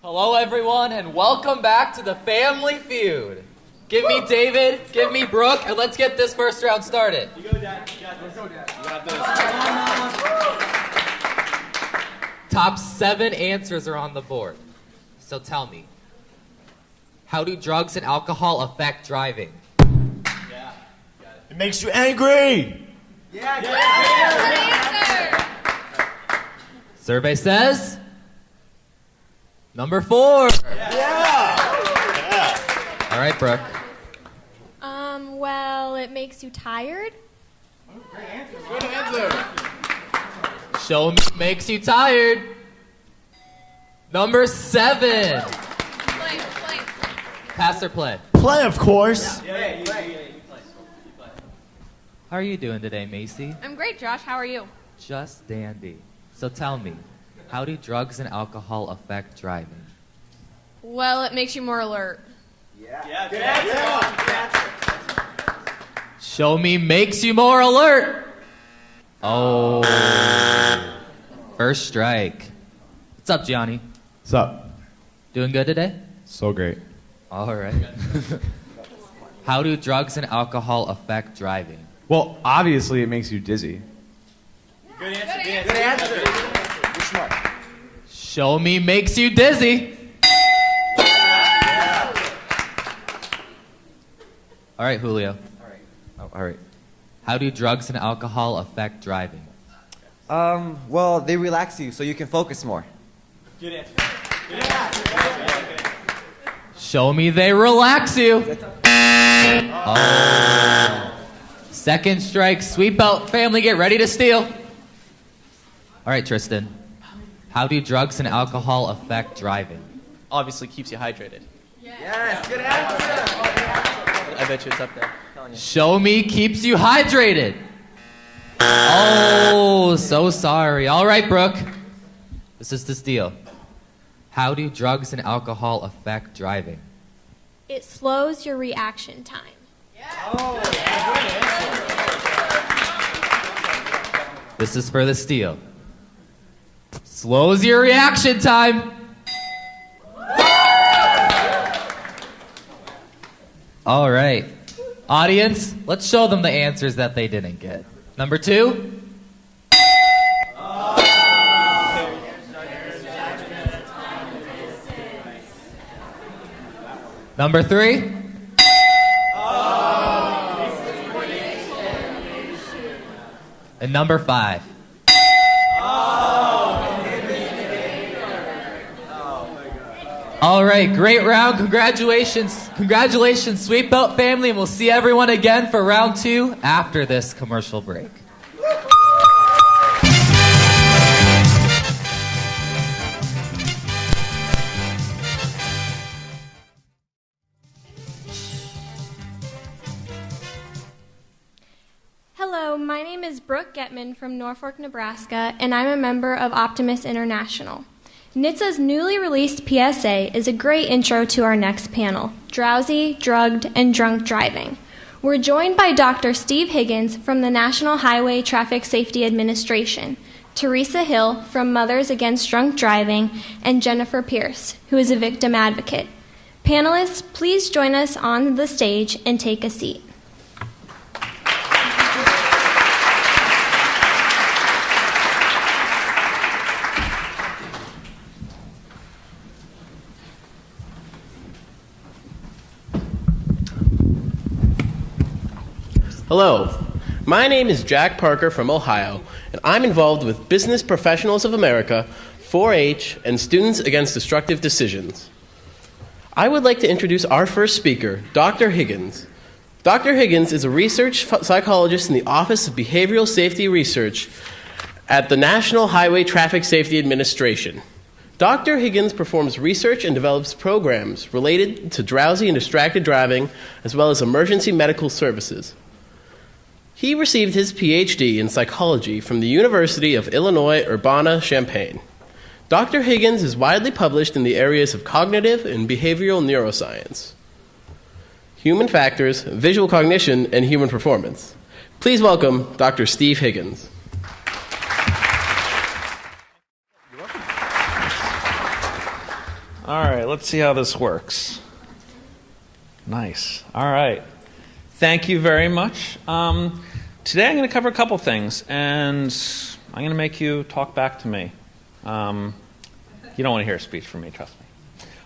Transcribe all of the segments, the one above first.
Hello, everyone, and welcome back to the Family Feud. Give me David, give me Brooke, and let's get this first round started. You go, Dad. You got this. Top 7 answers are on the board. So tell me, how do drugs and alcohol affect driving? Yeah. It makes you angry. Yeah. Good answer. Survey says number 4. Yeah. All right, Brooke. Well, it makes you tired. Good answer. Show me makes you tired. Number 7. Play. Pass or play? Play, of course. Yeah, you play. How are you doing today, Macy? I'm great, Josh. How are you? Just dandy. So tell me, how do drugs and alcohol affect driving? Well, it makes you more alert. Yeah, good answer. Show me makes you more alert. Oh. First strike. What's up, Gianni? What's up? Doing good today? So great. All right. How do drugs and alcohol affect driving? Well, obviously it makes you dizzy. Good answer. You're smart. Show me makes you dizzy. All right, Julio. All right. How do drugs and alcohol affect driving? Well, they relax you so you can focus more. Good answer. Show me they relax you. Oh. Second strike. Sweep out, family. Get ready to steal. All right, Tristan. How do drugs and alcohol affect driving? Obviously keeps you hydrated. Yes, good answer. I bet you it's up there. I'm telling you. Show me keeps you hydrated. Oh, so sorry. All right, Brooke. This is the steal. How do drugs and alcohol affect driving? It slows your reaction time. This is for the steal. Slows your reaction time. All right. Audience, let's show them the answers that they didn't get. Number 2. Number 3. And number 5. All right, great round. Congratulations. Congratulations, Sweep Out family, and we'll see everyone again for round 2 after this commercial break. Hello, my name is Brooke Getman from Norfolk, Nebraska, and I'm a member of Optimus International. NHTSA's newly released PSA is a great intro to our next panel, Drowsy, Drugged, and Drunk Driving. We're joined by Dr. Steve Higgins from the National Highway Traffic Safety Administration, Theresa Hill from Mothers Against Drunk Driving, and Jennifer Pearce, who is a victim advocate. Panelists, please join us on the stage and take a seat. Hello, my name is Jack Parker from Ohio, and I'm involved with Business Professionals of America, 4-H, and Students Against Destructive Decisions. I would like to introduce our first speaker, Dr. Higgins. Dr. Higgins is a research psychologist in the Office of Behavioral Safety Research at the National Highway Traffic Safety Administration. Dr. Higgins performs research and develops programs related to drowsy and distracted driving, as well as emergency medical services. He received his PhD in psychology from the University of Illinois Urbana-Champaign. Dr. Higgins is widely published in the areas of cognitive and behavioral neuroscience, human factors, visual cognition, and human performance. Please welcome Dr. Steve Higgins. All right, let's see how this works. Nice. All right. Thank you very much. Today I'm going to cover a couple things, and I'm going to make you talk back to me. You don't want to hear a speech from me, trust me.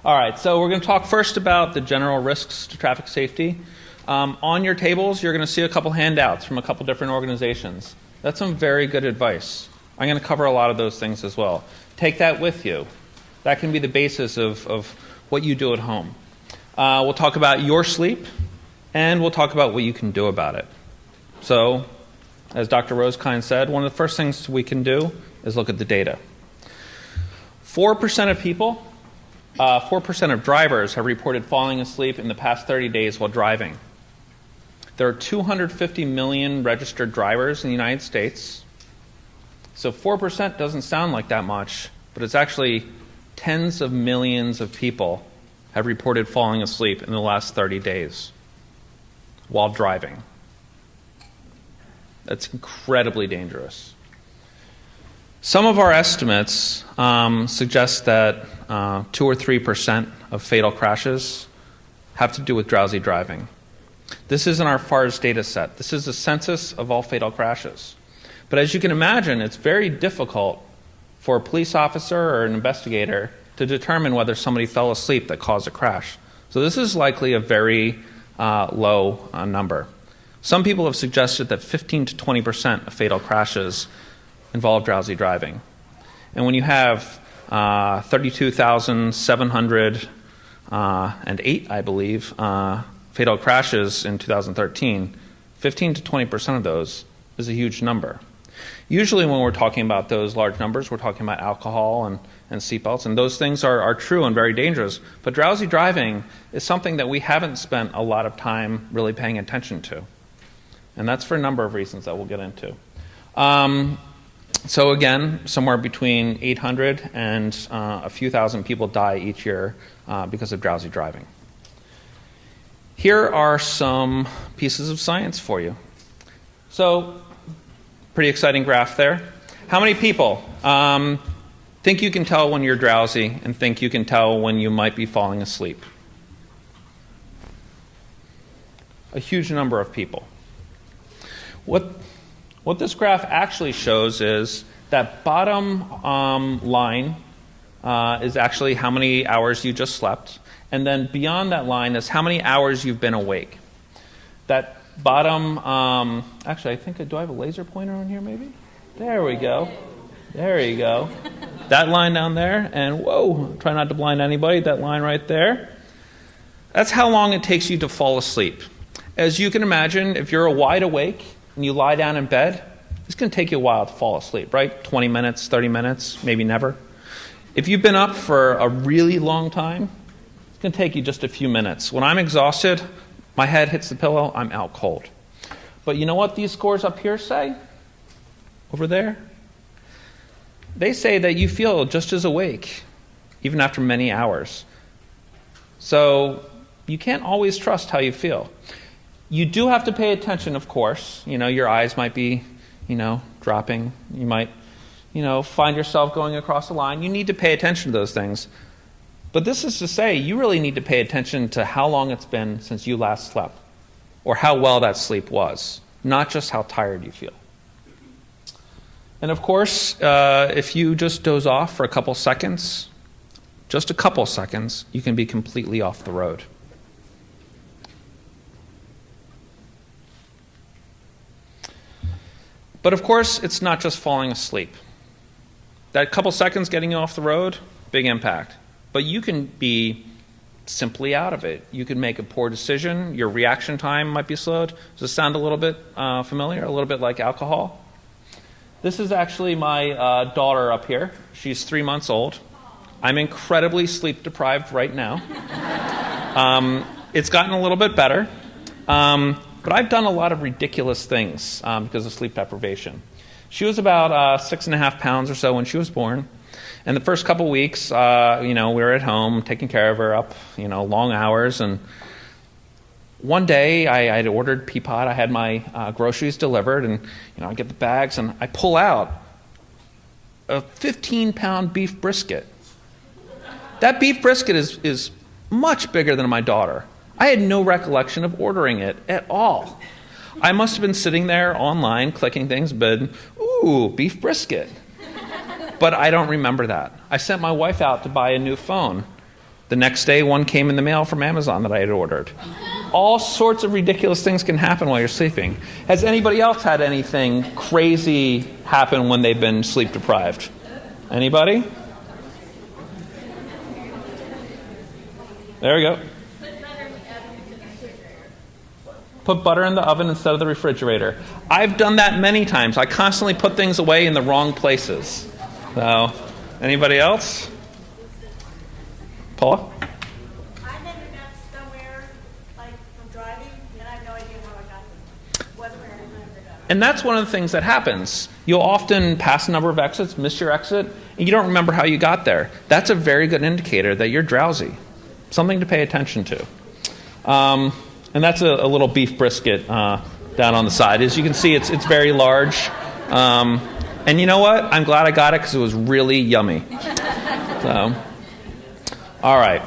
All right, so we're going to talk first about the general risks to traffic safety. On your tables, you're going to see a couple handouts from a couple different organizations. That's some very good advice. I'm going to cover a lot of those things as well. Take that with you. That can be the basis of what you do at home. We'll talk about your sleep, and we'll talk about what you can do about it. So, as Dr. Rosekind said, one of the first things we can do is look at the data. 4% of people, 4% of drivers have reported falling asleep in the past 30 days while driving. There are 250 million registered drivers in the United States. So 4% doesn't sound like that much, but it's actually tens of millions of people have reported falling asleep in the last 30 days while driving. That's incredibly dangerous. Some of our estimates suggest that 2 or 3% of fatal crashes have to do with drowsy driving. This isn't our FARS data set. This is a census of all fatal crashes. But as you can imagine, it's very difficult for a police officer or an investigator to determine whether somebody fell asleep that caused a crash. So this is likely a very low number. Some people have suggested that 15 to 20% of fatal crashes involve drowsy driving. And when you have 32,708, I believe, fatal crashes in 2013, 15 to 20% of those is a huge number. Usually when we're talking about those large numbers, we're talking about alcohol and seatbelts, and those things are true and very dangerous. But drowsy driving is something that we haven't spent a lot of time really paying attention to. And that's for a number of reasons that we'll get into. So again, somewhere between 800 and a few thousand people die each year because of drowsy driving. Here are some pieces of science for you. So, pretty exciting graph there. How many people think you can tell when you're drowsy and think you can tell when you might be falling asleep? A huge number of people. What this graph actually shows is that bottom line is actually how many hours you just slept, and then beyond that line is how many hours you've been awake. That bottom, actually I think, do I have a laser pointer on here maybe? There we go. There you go. That line down there, and whoa, try not to blind anybody, that line right there. That's how long it takes you to fall asleep. As you can imagine, if you're wide awake and you lie down in bed, it's going to take you a while to fall asleep, right? 20 minutes, 30 minutes, maybe never. If you've been up for a really long time, it's going to take you just a few minutes. When I'm exhausted, my head hits the pillow, I'm out cold. But you know what these scores up here say? Over there? They say that you feel just as awake, even after many hours. So you can't always trust how you feel. You do have to pay attention, of course. You know, your eyes might be, dropping. You might, find yourself going across the line. You need to pay attention to those things. But this is to say, you really need to pay attention to how long it's been since you last slept, or how well that sleep was, not just how tired you feel. And of course, if you just doze off for a couple seconds, just a couple seconds, you can be completely off the road. But of course, it's not just falling asleep. That couple seconds getting you off the road, big impact. But you can be simply out of it. You can make a poor decision. Your reaction time might be slowed. Does this sound a little bit familiar? A little bit like alcohol? This is actually my daughter up here. She's 3 months old. I'm incredibly sleep deprived right now. It's gotten a little bit better. But I've done a lot of ridiculous things because of sleep deprivation. She was about 6.5 pounds or so when she was born. And the first couple weeks, we were at home taking care of her up, long hours. And one day I had ordered Peapod. I had my groceries delivered, and I get the bags, and I pull out a 15-pound beef brisket. That beef brisket is much bigger than my daughter. I had no recollection of ordering it at all. I must have been sitting there online, clicking things, but, ooh, beef brisket. But I don't remember that. I sent my wife out to buy a new phone. The next day, one came in the mail from Amazon that I had ordered. All sorts of ridiculous things can happen while you're sleeping. Has anybody else had anything crazy happen when they've been sleep deprived? Anybody? There we go. Put butter in the oven instead of the refrigerator. I've done that many times. I constantly put things away in the wrong places. So, anybody else? Paula? I never got somewhere, like from driving, and I have no idea how I got them. Wasn't where I never got them. And that's one of the things that happens. You'll often pass a number of exits, miss your exit, and you don't remember how you got there. That's a very good indicator that you're drowsy. Something to pay attention to. And that's a little beef brisket down on the side. As you can see, it's very large. And you know what? I'm glad I got it because it was really yummy. So, all right.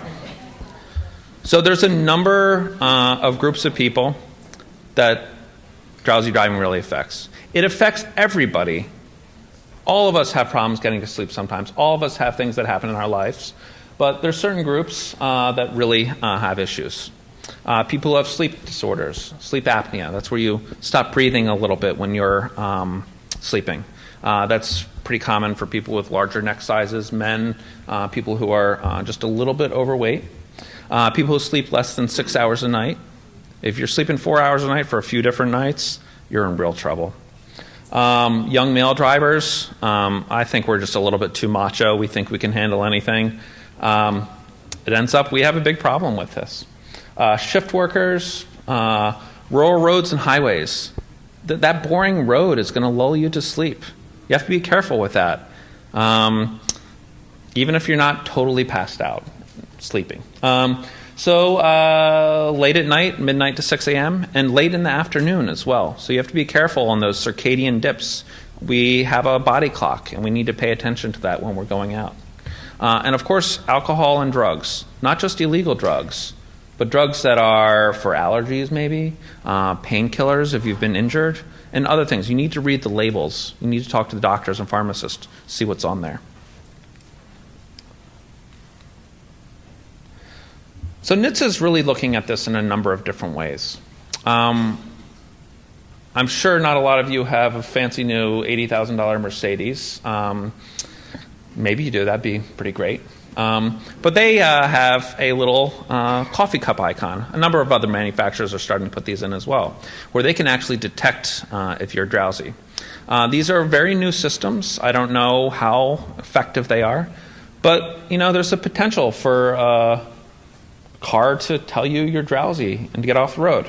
So there's a number of groups of people that drowsy driving really affects. It affects everybody. All of us have problems getting to sleep sometimes. All of us have things that happen in our lives. But there's certain groups that really have issues. People who have sleep disorders, sleep apnea. That's where you stop breathing a little bit when you're sleeping. That's pretty common for people with larger neck sizes, men, people who are just a little bit overweight, people who sleep less than 6 hours a night. If you're sleeping 4 hours a night for a few different nights, you're in real trouble. Young male drivers, I think we're just a little bit too macho. We think we can handle anything. It ends up we have a big problem with this. Shift workers, rural roads and highways. That boring road is going to lull you to sleep. You have to be careful with that. Even if you're not totally passed out, sleeping. So late at night, midnight to 6 a.m., and late in the afternoon as well. So you have to be careful on those circadian dips. We have a body clock, and we need to pay attention to that when we're going out. And of course, alcohol and drugs. Not just illegal drugs, but drugs that are for allergies maybe, painkillers if you've been injured, and other things. You need to read the labels. You need to talk to the doctors and pharmacists, see what's on there. So NHTSA is really looking at this in a number of different ways. I'm sure not a lot of you have a fancy new $80,000 Mercedes. Maybe you do. That'd be pretty great. But they have a little coffee cup icon. A number of other manufacturers are starting to put these in as well, where they can actually detect if you're drowsy. These are very new systems. I don't know how effective they are, but there's a potential for a car to tell you you're drowsy and to get off the road.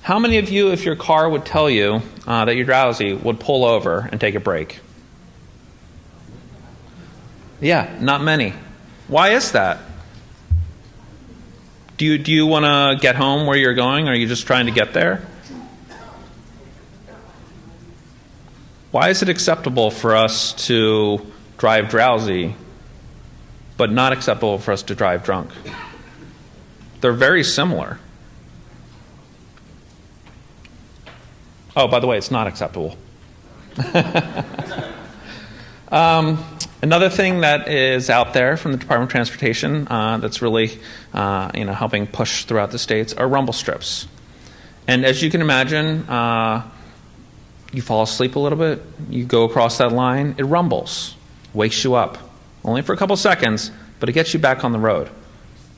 How many of you, if your car would tell you that you're drowsy, would pull over and take a break? Yeah, not many. Why is that? Do you want to get home where you're going, or are you just trying to get there? Why is it acceptable for us to drive drowsy, but not acceptable for us to drive drunk? They're very similar. Oh, by the way, it's not acceptable. Another thing that is out there from the Department of Transportation that's really helping push throughout the states are rumble strips. And as you can imagine, you fall asleep a little bit, you go across that line, it rumbles, wakes you up. Only for a couple seconds, but it gets you back on the road.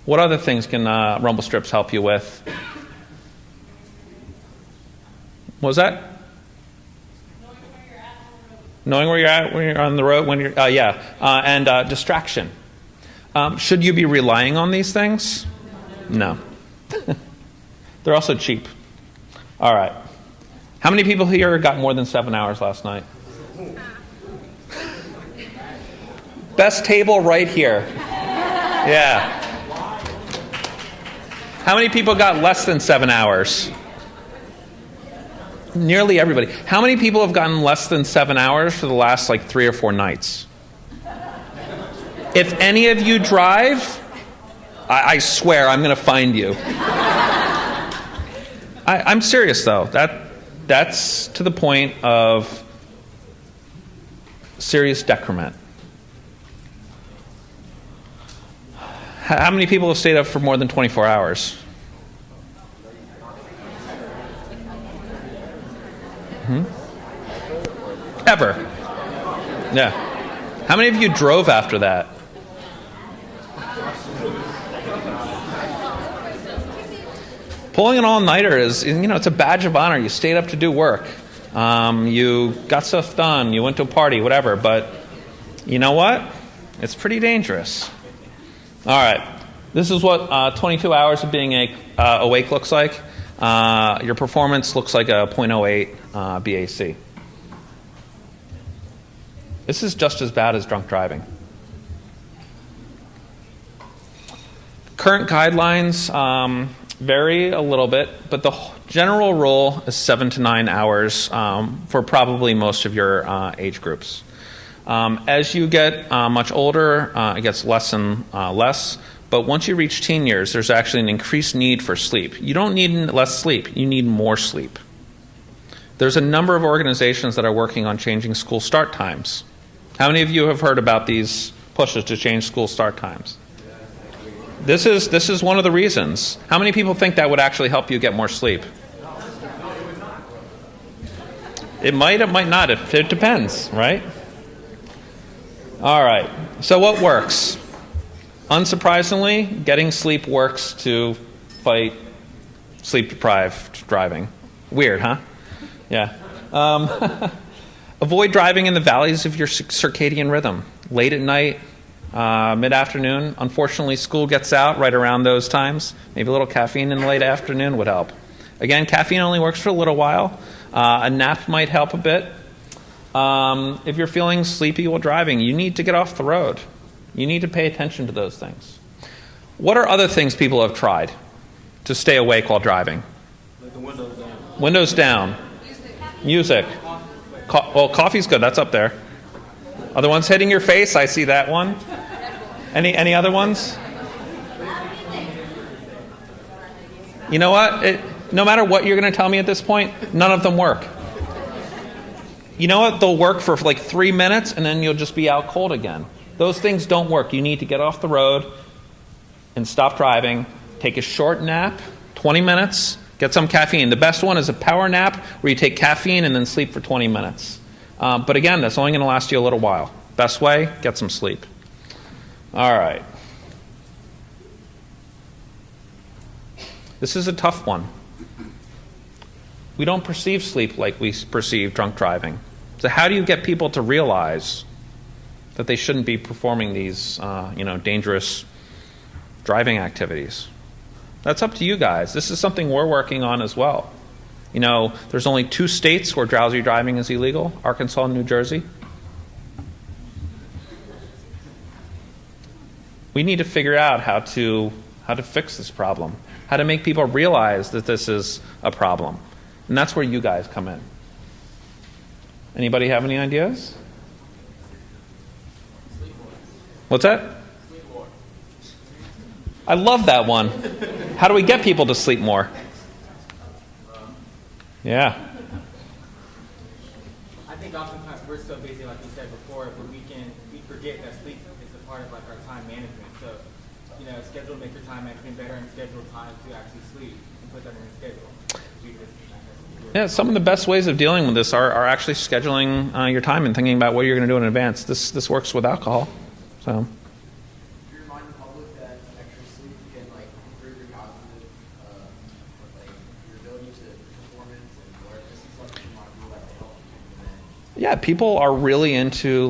What other things can rumble strips help you with? What was that? Knowing where you're at when you're on the road, and distraction. Should you be relying on these things? No. They're also cheap. All right. How many people here got more than 7 hours last night? Best table right here. Yeah. How many people got less than 7 hours? Nearly everybody. How many people have gotten less than 7 hours for the last 3 or 4 nights? If any of you drive, I swear I'm going to find you. I'm serious, though. That's to the point of serious decrement. How many people have stayed up for more than 24 hours? Ever? Yeah. How many of you drove after that? Pulling an all-nighter is, it's a badge of honor. You stayed up to do work. You got stuff done. You went to a party, whatever. But you know what? It's pretty dangerous. All right. This is what 22 hours of being awake looks like. Your performance looks like a 0.08 BAC. This is just as bad as drunk driving. Current guidelines vary a little bit, but the general rule is 7 to 9 hours for probably most of your age groups. As you get much older, it gets less and less. But once you reach teen years, there's actually an increased need for sleep. You don't need less sleep. You need more sleep. There's a number of organizations that are working on changing school start times. How many of you have heard about these pushes to change school start times? This is one of the reasons. How many people think that would actually help you get more sleep? It might not. It depends, right? All right. So what works? Unsurprisingly, getting sleep works to fight sleep-deprived driving. Weird, huh? Yeah. Avoid driving in the valleys of your circadian rhythm. Late at night, mid-afternoon. Unfortunately, school gets out right around those times. Maybe a little caffeine in the late afternoon would help. Again, caffeine only works for a little while. A nap might help a bit. If you're feeling sleepy while driving, you need to get off the road. You need to pay attention to those things. What are other things people have tried to stay awake while driving? Like the windows down. Windows down. Music. Well, coffee's good. That's up there. Other ones hitting your face? I see that one. Any other ones? You know what? No matter what you're going to tell me at this point, none of them work. You know what? They'll work for like 3 minutes, and then you'll just be out cold again. Those things don't work. You need to get off the road and stop driving. Take a short nap, 20 minutes, get some caffeine. The best one is a power nap where you take caffeine and then sleep for 20 minutes. But again, that's only going to last you a little while. Best way, get some sleep. All right. This is a tough one. We don't perceive sleep like we perceive drunk driving. So how do you get people to realize that they shouldn't be performing these, dangerous driving activities? That's up to you guys. This is something we're working on as well. There's only 2 states where drowsy driving is illegal, Arkansas and New Jersey. We need to figure out how to fix this problem, how to make people realize that this is a problem. And that's where you guys come in. Anybody have any ideas? What's that? I love that one. How do we get people to sleep more? Yeah. I think oftentimes we're so busy, like you said before, but we forget that sleep is a part of like our time management. So, schedule make your time management better and schedule time to actually sleep and put that in your schedule. Yeah, some of the best ways of dealing with this are actually scheduling your time and thinking about what you're going to do in advance. This works with alcohol. So. Do you remind the public that extra sleep can improve your cognitive, your ability to performance and where this is something you want to do to help you? Yeah, people are really into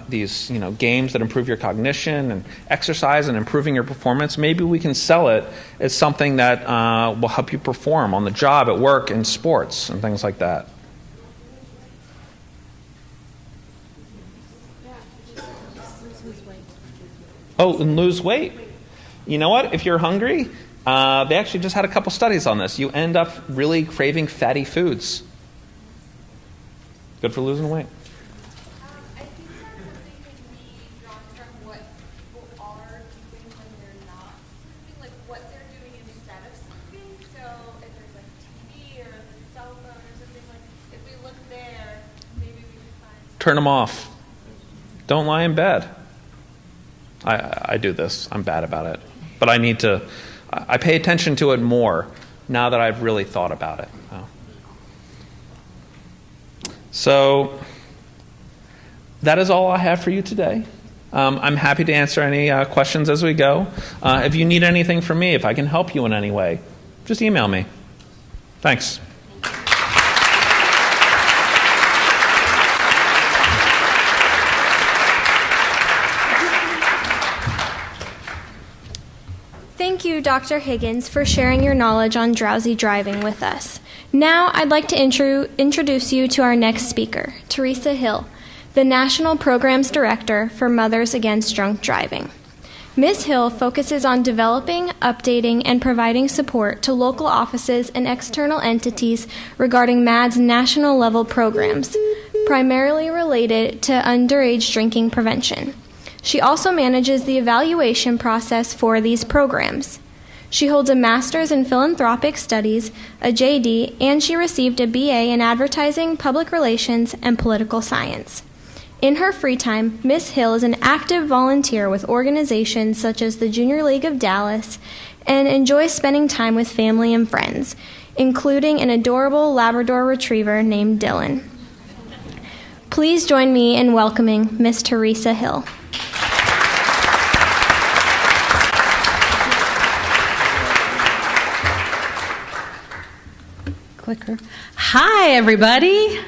these games that improve your cognition and exercise and improving your performance. Maybe we can sell it as something that will help you perform on the job, at work, in sports, and things like that. Oh, and lose weight. You know what? If you're hungry, they actually just had a couple studies on this. You end up really craving fatty foods. Good for losing weight. I think something can be drawn from what Turn them off. Don't lie in bed. I do this. I'm bad about it. But I pay attention to it more now that I've really thought about it. So that is all I have for you today. I'm happy to answer any questions as we go. If you need anything from me, if I can help you in any way, just email me. Thanks. Thank you, Dr. Higgins, for sharing your knowledge on drowsy driving with us. Now, I'd like to introduce you to our next speaker, Theresa Hill, the National Programs Director for Mothers Against Drunk Driving. Ms. Hill focuses on developing, updating, and providing support to local offices and external entities regarding MADD's national-level programs, primarily related to underage drinking prevention. She also manages the evaluation process for these programs. She holds a Master's in Philanthropic Studies, a JD, and she received a BA in Advertising, Public Relations, and Political Science. In her free time, Ms. Hill is an active volunteer with organizations such as the Junior League of Dallas and enjoys spending time with family and friends, including an adorable Labrador Retriever named Dylan. Please join me in welcoming Ms. Theresa Hill. Clicker. Hi, everybody.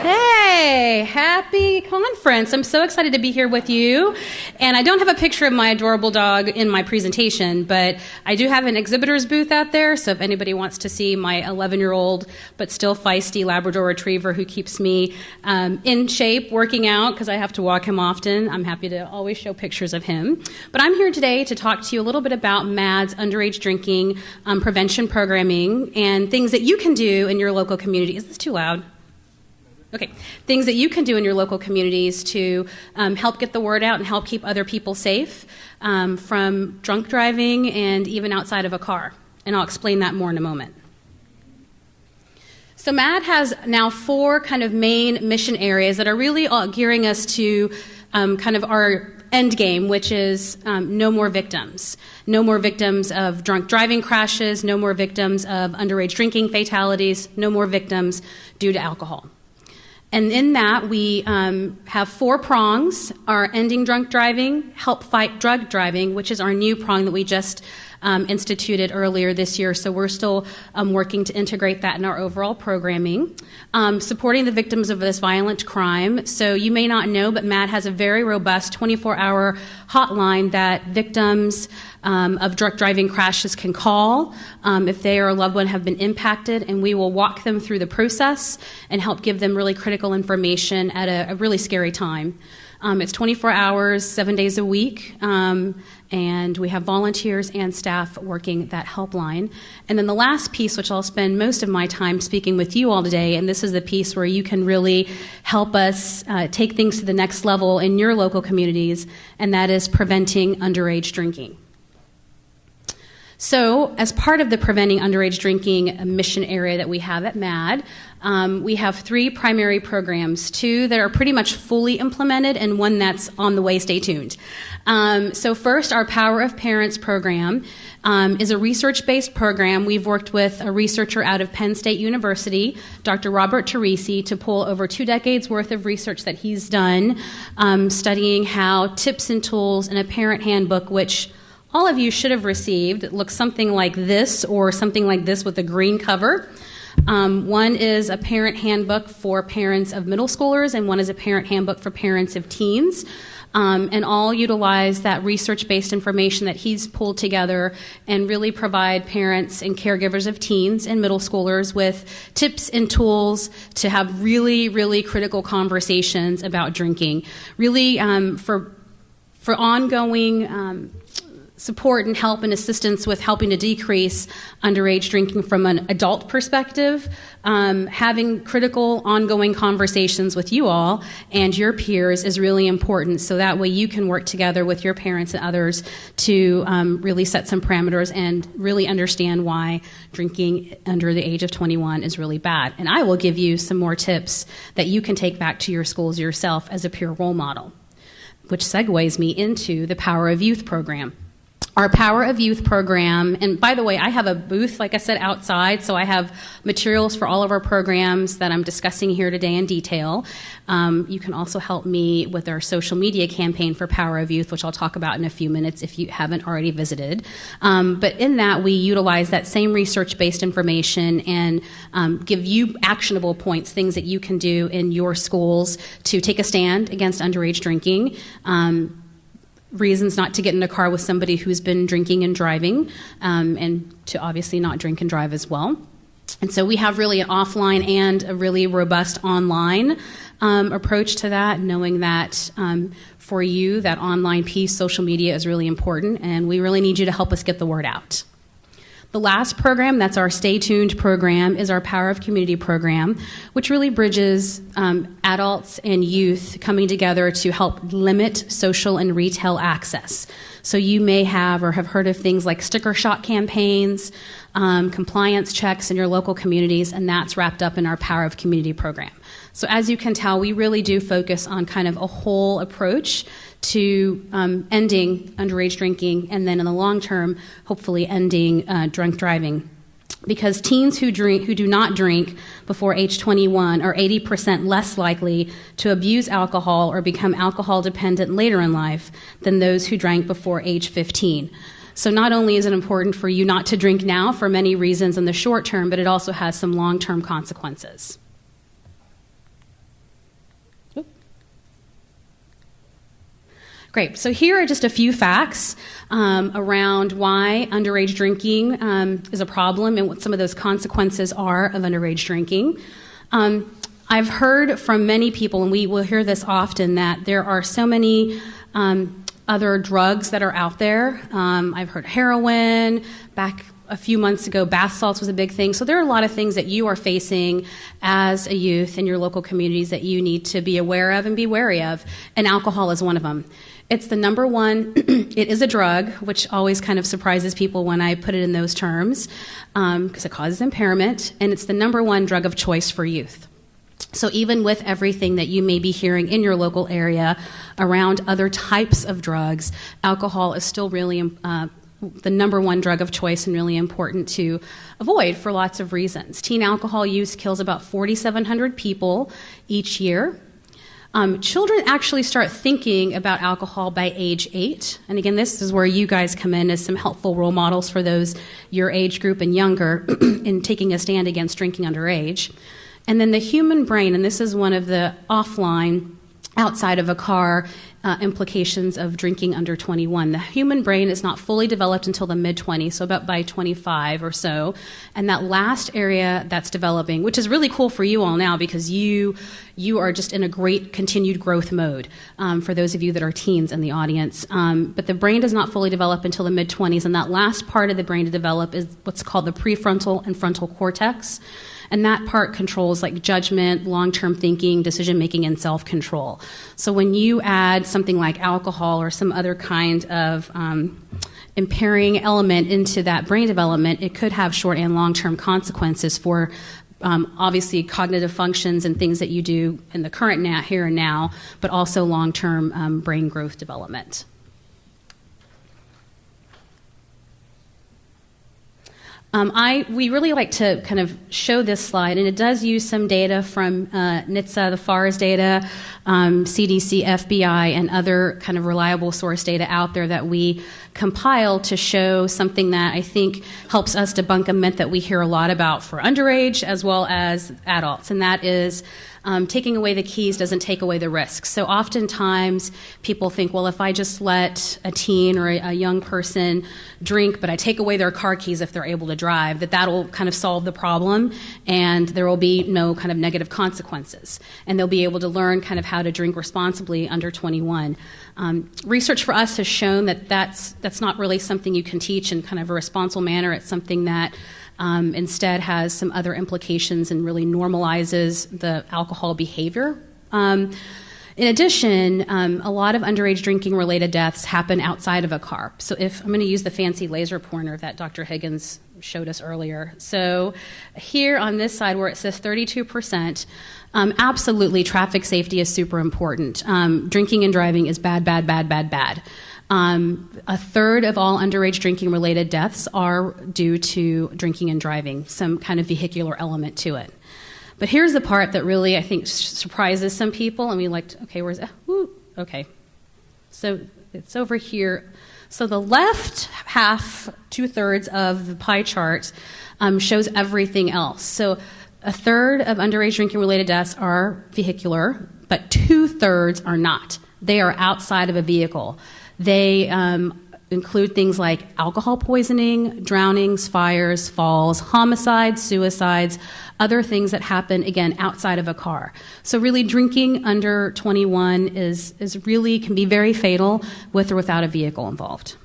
Hey, happy conference. I'm so excited to be here with you. And I don't have a picture of my adorable dog in my presentation, but I do have an exhibitor's booth out there, so if anybody wants to see my 11-year-old but still feisty Labrador Retriever who keeps me in shape, working out, because I have to walk him often, I'm happy to always show pictures of him. But I'm here today to talk to you a little bit about MADD's underage drinking prevention programming and things that you can do in your local community. Is this too loud? Okay, things that you can do in your local communities to help get the word out and help keep other people safe from drunk driving and even outside of a car. And I'll explain that more in a moment. So MADD has now 4 kind of main mission areas that are really gearing us to kind of our end game, which is no more victims. No more victims of drunk driving crashes, no more victims of underage drinking fatalities, no more victims due to alcohol. And in that, we have 4 prongs: our ending drunk driving, help fight drug driving, which is our new prong that we just instituted earlier this year. So we're still working to integrate that in our overall programming. Supporting the victims of this violent crime. So you may not know, but MADD has a very robust 24-hour hotline that victims of drunk driving crashes can call if they or a loved one have been impacted, and we will walk them through the process and help give them really critical information at a really scary time. It's 24 hours, 7 days a week, and we have volunteers and staff working that helpline. And then the last piece, which I'll spend most of my time speaking with you all today, and this is the piece where you can really help us take things to the next level in your local communities, and that is preventing underage drinking. So, as part of the Preventing Underage Drinking mission area that we have at MADD, we have 3 primary programs, 2 that are pretty much fully implemented and 1 that's on the way. Stay tuned. So first, our Power of Parents program is a research-based program. We've worked with a researcher out of Penn State University, Dr. Robert Theresa, to pull over 2 decades worth of research that he's done, studying how tips and tools in a parent handbook, which all of you should have received. It looks something like this or something like this with a green cover. One is a parent handbook for parents of middle schoolers, and one is a parent handbook for parents of teens. And all utilize that research-based information that he's pulled together and really provide parents and caregivers of teens and middle schoolers with tips and tools to have really, really critical conversations about drinking. Really, for ongoing support and help and assistance with helping to decrease underage drinking from an adult perspective, having critical ongoing conversations with you all and your peers is really important, so that way you can work together with your parents and others to really set some parameters and really understand why drinking under the age of 21 is really bad. And I will give you some more tips that you can take back to your schools yourself as a peer role model, which segues me into the Power of Youth program. Our Power of Youth program, and by the way, I have a booth, like I said, outside, so I have materials for all of our programs that I'm discussing here today in detail. You can also help me with our social media campaign for Power of Youth, which I'll talk about in a few minutes if you haven't already visited. But in that, we utilize that same research-based information and give you actionable points, things that you can do in your schools to take a stand against underage drinking. Reasons not to get in a car with somebody who's been drinking and driving, and to obviously not drink and drive as well. And so we have really an offline and a really robust online approach to that, knowing that for you, that online piece, social media is really important, and we really need you to help us get the word out. The last program, that's our Stay Tuned program, is our Power of Community program, which really bridges adults and youth coming together to help limit social and retail access. So you may have or have heard of things like sticker shock campaigns, compliance checks in your local communities, and that's wrapped up in our Power of Community program. So as you can tell, we really do focus on kind of a whole approach to ending underage drinking, and then in the long term, hopefully ending drunk driving. Because teens who do not drink before age 21 are 80% less likely to abuse alcohol or become alcohol dependent later in life than those who drank before age 15. So not only is it important for you not to drink now for many reasons in the short term, but it also has some long-term consequences. Great. So here are just a few facts around why underage drinking is a problem and what some of those consequences are of underage drinking. I've heard from many people, and we will hear this often, that there are so many other drugs that are out there. I've heard heroin. Back a few months ago, bath salts was a big thing. So there are a lot of things that you are facing as a youth in your local communities that you need to be aware of and be wary of, and alcohol is one of them. It's the number one, it is a drug, which always kind of surprises people when I put it in those terms, because it causes impairment, and it's the number one drug of choice for youth. So even with everything that you may be hearing in your local area around other types of drugs, alcohol is still really the number one drug of choice and really important to avoid for lots of reasons. Teen alcohol use kills about 4,700 people each year. Children actually start thinking about alcohol by age 8. And again, this is where you guys come in as some helpful role models for those your age group and younger in taking a stand against drinking underage. And then the human brain, and this is one of the offline, outside of a car, implications of drinking under 21. The human brain is not fully developed until the mid-20s, so about by 25 or so. And that last area that's developing, which is really cool for you all now because you are just in a great continued growth mode for those of you that are teens in the audience. But the brain does not fully develop until the mid-20s, and that last part of the brain to develop is what's called the prefrontal and frontal cortex. And that part controls like judgment, long-term thinking, decision-making, and self-control. So when you add something like alcohol or some other kind of impairing element into that brain development, it could have short and long-term consequences for obviously cognitive functions and things that you do in the current here and now, but also long-term brain growth development. We really like to kind of show this slide, and it does use some data from NHTSA, the FARS data, CDC, FBI, and other kind of reliable source data out there that we compile to show something that I think helps us debunk a myth that we hear a lot about for underage as well as adults, and that is Taking away the keys doesn't take away the risks. So oftentimes people think, well, if I just let a teen or a young person drink, but I take away their car keys if they're able to drive, that'll kind of solve the problem and there will be no kind of negative consequences. And they'll be able to learn kind of how to drink responsibly under 21. Research for us has shown that that's not really something you can teach in kind of a responsible manner. It's something that instead has some other implications and really normalizes the alcohol behavior. In addition, a lot of underage drinking related deaths happen outside of a car. So if I'm going to use the fancy laser pointer that Dr. Higgins showed us earlier. So here on this side where it says 32%, absolutely traffic safety is super important. Drinking and driving is bad, bad, bad, bad, bad. A third of all underage drinking related deaths are due to drinking and driving, some kind of vehicular element to it. But here's the part that really, I think, surprises some people. And we like, okay, where's it? Okay. So it's over here. So the left half, 2/3 of the pie chart shows everything else. So a third of underage drinking related deaths are vehicular, but 2/3 are not. They are outside of a vehicle. They include things like alcohol poisoning, drownings, fires, falls, homicides, suicides, other things that happen, again, outside of a car. So really drinking under 21 is really can be very fatal with or without a vehicle involved.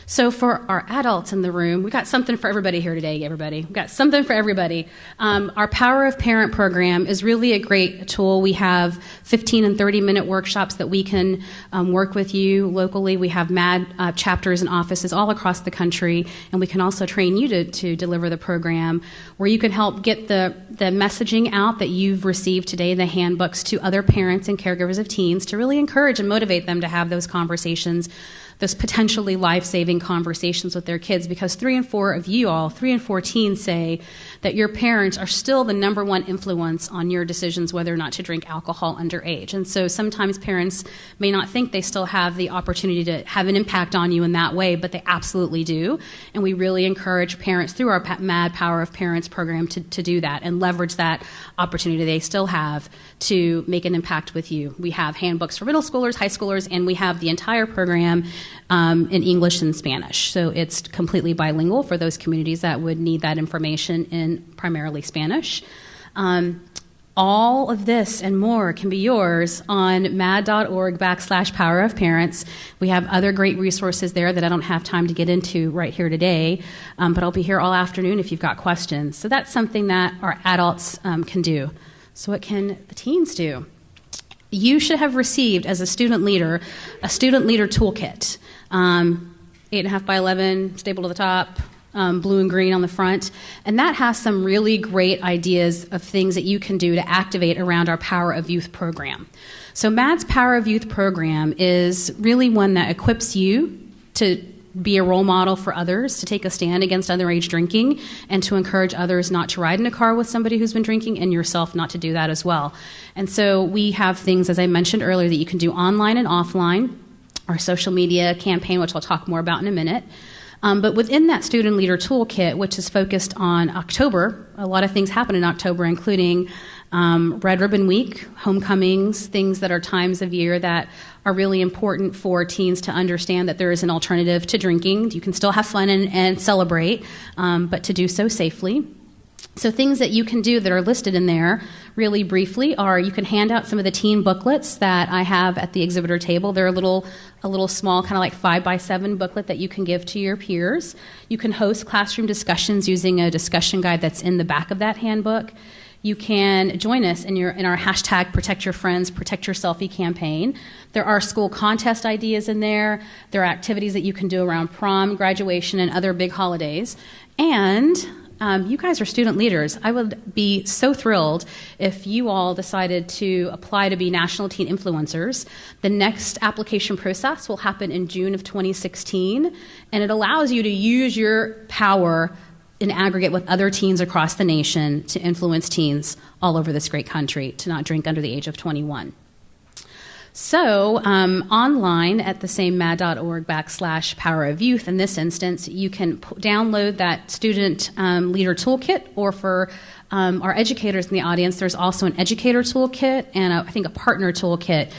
So for our adults in the room, we got something for everybody here today, everybody. We got something for everybody. Our Power of Parent program is really a great tool. We have 15 and 30-minute workshops that we can work with you locally. We have MAD chapters and offices all across the country, and we can also train you to deliver the program where you can help get the messaging out that you've received today, the handbooks, to other parents and caregivers of teens to really encourage and motivate them to have those conversations, those potentially life-saving conversations with their kids, because 3 in 4 of you all, 3 in 4 teens say that your parents are still the number one influence on your decisions whether or not to drink alcohol underage. And so sometimes parents may not think they still have the opportunity to have an impact on you in that way, but they absolutely do. And we really encourage parents through our MAD Power of Parents program to do that and leverage that opportunity they still have to make an impact with you. We have handbooks for middle schoolers, high schoolers, and we have the entire program in English and Spanish. So it's completely bilingual for those communities that would need that information in primarily Spanish. All of this and more can be yours on mad.org/Power of Parents. We have other great resources there that I don't have time to get into right here today, but I'll be here all afternoon if you've got questions. So that's something that our adults can do. So what can the teens do? You should have received, as a student leader toolkit. 8.5 by 11, stapled to the top, blue and green on the front. And that has some really great ideas of things that you can do to activate around our Power of Youth program. So MAD's Power of Youth program is really one that equips you to be a role model for others, to take a stand against underage drinking, and to encourage others not to ride in a car with somebody who's been drinking, and yourself not to do that as well. And so we have things, as I mentioned earlier, that you can do online and offline. Our social media campaign, which I'll talk more about in a minute. But within that student leader toolkit, which is focused on October, a lot of things happen in October, including Red Ribbon Week, homecomings, things that are times of year that are really important for teens to understand that there is an alternative to drinking. You can still have fun and celebrate, but to do so safely. So things that you can do that are listed in there really briefly are you can hand out some of the teen booklets that I have at the exhibitor table. They're a little small, kind of like 5x7 booklet that you can give to your peers. You can host classroom discussions using a discussion guide that's in the back of that handbook. You can join us in our hashtag Protect Your Friends, Protect Your Selfie campaign. There are school contest ideas in there. There are activities that you can do around prom, graduation, and other big holidays. And you guys are student leaders. I would be so thrilled if you all decided to apply to be National Teen Influencers. The next application process will happen in June of 2016, and it allows you to use your power in aggregate with other teens across the nation to influence teens all over this great country to not drink under the age of 21. So online at the same mad.org/Power of Youth, in this instance, you can download that student leader toolkit, or for our educators in the audience, there's also an educator toolkit and I think a partner toolkit.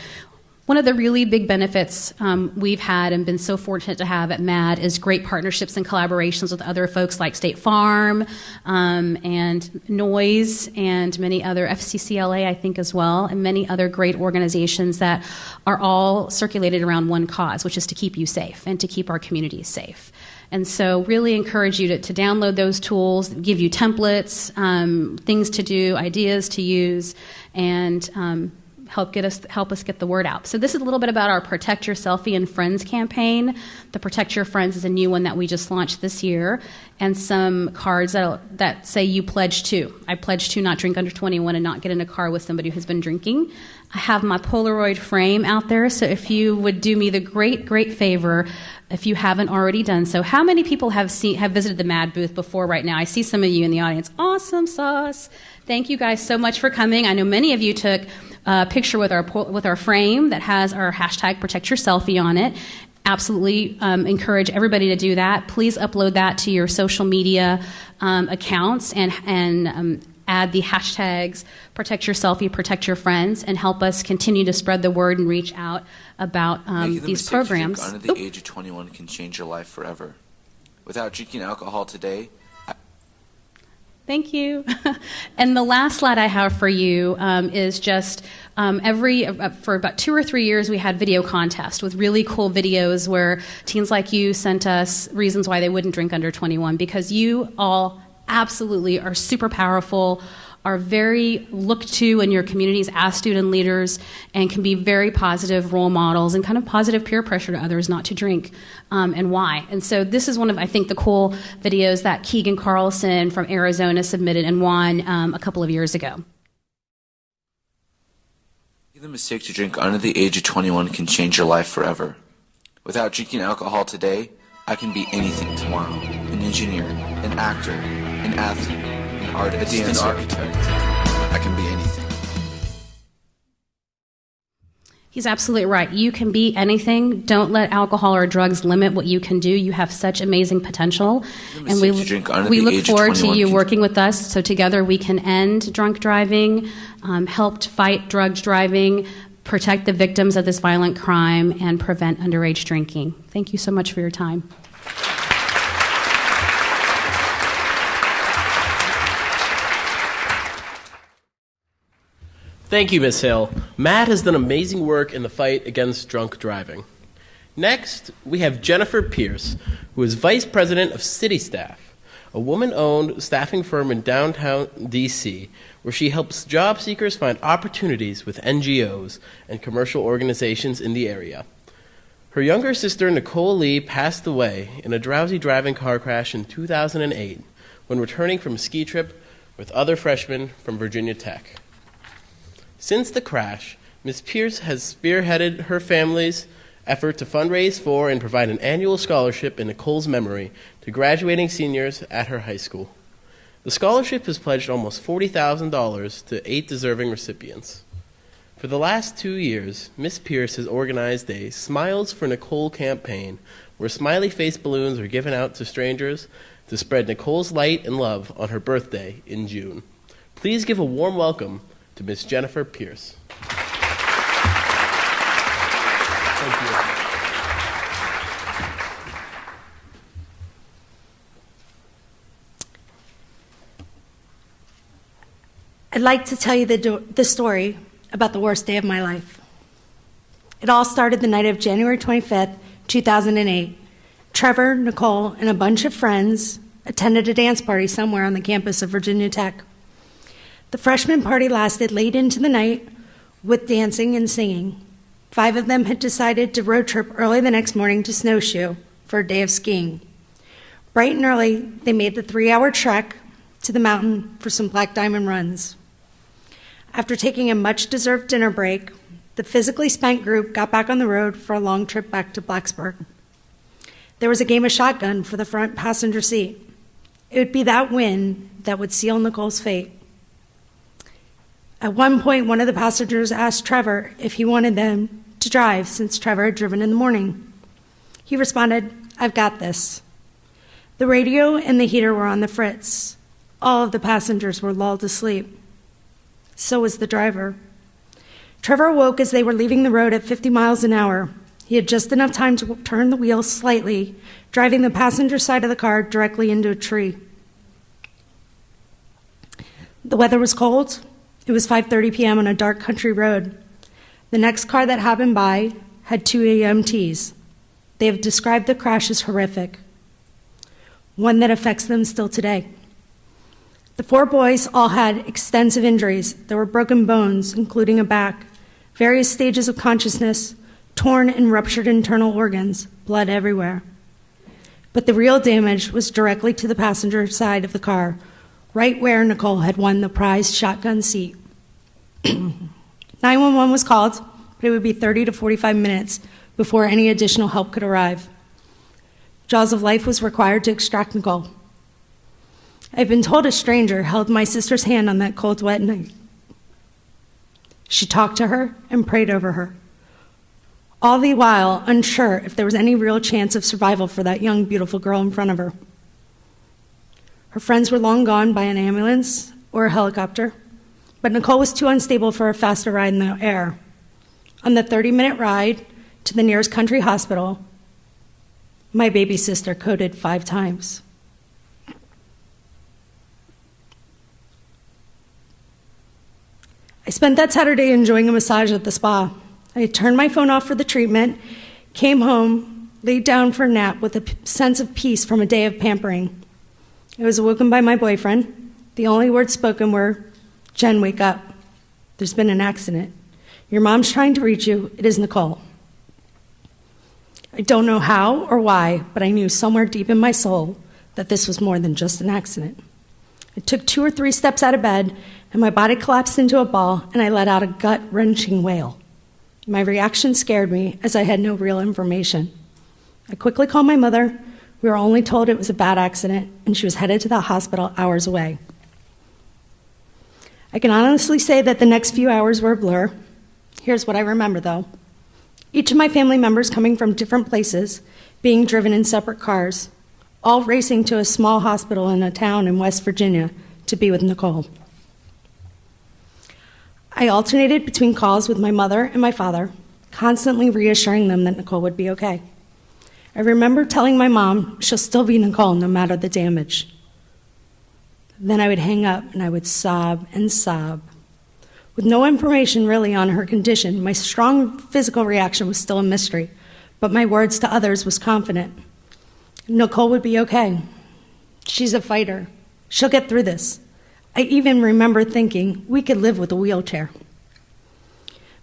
One of the really big benefits we've had and been so fortunate to have at MAD is great partnerships and collaborations with other folks like State Farm and Noise and many other, FCCLA I think as well, and many other great organizations that are all circulated around one cause, which is to keep you safe and to keep our communities safe. And so really encourage you to download those tools, give you templates, things to do, ideas to use, and help us get the word out. So this is a little bit about our Protect Your Selfie and Friends campaign. The Protect Your Friends is a new one that we just launched this year, and some cards that say you pledge to. I pledge to not drink under 21 and not get in a car with somebody who's been drinking. I have my Polaroid frame out there, so if you would do me the great favor, if you haven't already done so. How many people have visited the MAD booth before right now? I see some of you in the audience. Awesome sauce. Thank you guys so much for coming. I know many of you took a picture with our frame that has our hashtag Protect Your Selfie on it. Absolutely encourage everybody to do that. Please upload that to your social media accounts and add the hashtags Protect Your Selfie, Protect Your Friends, and help us continue to spread the word and reach out about these programs. Under the age of 21 can change your life forever. Without drinking alcohol today, Thank you. And the last slide I have for you is just for about 2 or 3 years, we had video contest with really cool videos where teens like you sent us reasons why they wouldn't drink under 21, because you all absolutely are super powerful, are very looked to in your communities as student leaders, and can be very positive role models and kind of positive peer pressure to others not to drink, and why. And so this is one of, I think, the cool videos that Keegan Carlson from Arizona submitted and won a couple of years ago. the mistake to drink under the age of 21 can change your life forever. Without drinking alcohol today, I can be anything tomorrow. An engineer, an actor, an athlete, an artist, an architect. I can be anything. He's absolutely right. You can be anything. Don't let alcohol or drugs limit what you can do. You have such amazing potential. And we look forward to you working with us so together we can end drunk driving, help fight drug driving, protect the victims of this violent crime, and prevent underage drinking. Thank you so much for your time. Thank you, Ms. Hill. Matt has done amazing work in the fight against drunk driving. Next, we have Jennifer Pearce, who is Vice President of City Staff, a woman-owned staffing firm in downtown D.C., where she helps job seekers find opportunities with NGOs and commercial organizations in the area. Her younger sister, Nicole Lee, passed away in a Drowsy driving car crash in 2008 when returning from a ski trip with other freshmen from Virginia Tech. Since the crash, Ms. Pearce has spearheaded her family's effort to fundraise for and provide an annual scholarship in Nicole's memory to graduating seniors at her high school. The scholarship has pledged almost $40,000 to 8 deserving recipients. For the last 2 years, Ms. Pearce has organized a Smiles for Nicole campaign where smiley face balloons are given out to strangers to spread Nicole's light and love on her birthday in June. Please give a warm welcome to Ms. Jennifer Pearce. Thank you. I'd like to tell you the story about the worst day of my life. It all started the night of January 25th, 2008. Trevor, Nicole, and a bunch of friends attended a dance party somewhere on the campus of Virginia Tech. The freshman party lasted late into the night with dancing and singing. 5 of them had decided to road trip early the next morning to Snowshoe for a day of skiing. Bright and early, they made the 3-hour trek to the mountain for some Black Diamond runs. After taking a much-deserved dinner break, the physically spent group got back on the road for a long trip back to Blacksburg. There was a game of shotgun for the front passenger seat. It would be that win that would seal Nicole's fate. At one point, one of the passengers asked Trevor if he wanted them to drive since Trevor had driven in the morning. He responded, "I've got this." The radio and the heater were on the fritz. All of the passengers were lulled to sleep. So was the driver. Trevor awoke as they were leaving the road at 50 miles an hour. He had just enough time to turn the wheel slightly, driving the passenger side of the car directly into a tree. The weather was cold. It was 5:30 p.m. on a dark country road. The next car that happened by had 2 EMTs. They have described the crash as horrific, one that affects them still today. The 4 boys all had extensive injuries. There were broken bones, including a back, various stages of consciousness, torn and ruptured internal organs, blood everywhere. But the real damage was directly to the passenger side of the car, right where Nicole had won the prized shotgun seat. 911 was called, but it would be 30 to 45 minutes before any additional help could arrive. Jaws of life was required to extract Nicole. I've been told a stranger held my sister's hand on that cold, wet night. She talked to her and prayed over her, all the while unsure if there was any real chance of survival for that young, beautiful girl in front of her. Her friends were long gone by an ambulance or a helicopter, but Nicole was too unstable for a faster ride in the air. On the 30-minute ride to the nearest country hospital, my baby sister coded 5 times. I spent that Saturday enjoying a massage at the spa. I turned my phone off for the treatment, came home, laid down for a nap with a sense of peace from a day of pampering. I was awoken by my boyfriend. The only words spoken were, "Jen, wake up. There's been an accident. Your mom's trying to reach you. It is Nicole." I don't know how or why, but I knew somewhere deep in my soul that this was more than just an accident. I took 2 or 3 steps out of bed, and my body collapsed into a ball, and I let out a gut-wrenching wail. My reaction scared me, as I had no real information. I quickly called my mother. We were only told it was a bad accident, and she was headed to the hospital hours away. I can honestly say that the next few hours were a blur. Here's what I remember, though. Each of my family members coming from different places, being driven in separate cars, all racing to a small hospital in a town in West Virginia to be with Nicole. I alternated between calls with my mother and my father, constantly reassuring them that Nicole would be okay. I remember telling my mom she'll still be Nicole no matter the damage. Then I would hang up and I would sob and sob. With no information really on her condition, my strong physical reaction was still a mystery, but my words to others was confident. Nicole would be okay. She's a fighter. She'll get through this. I even remember thinking we could live with a wheelchair.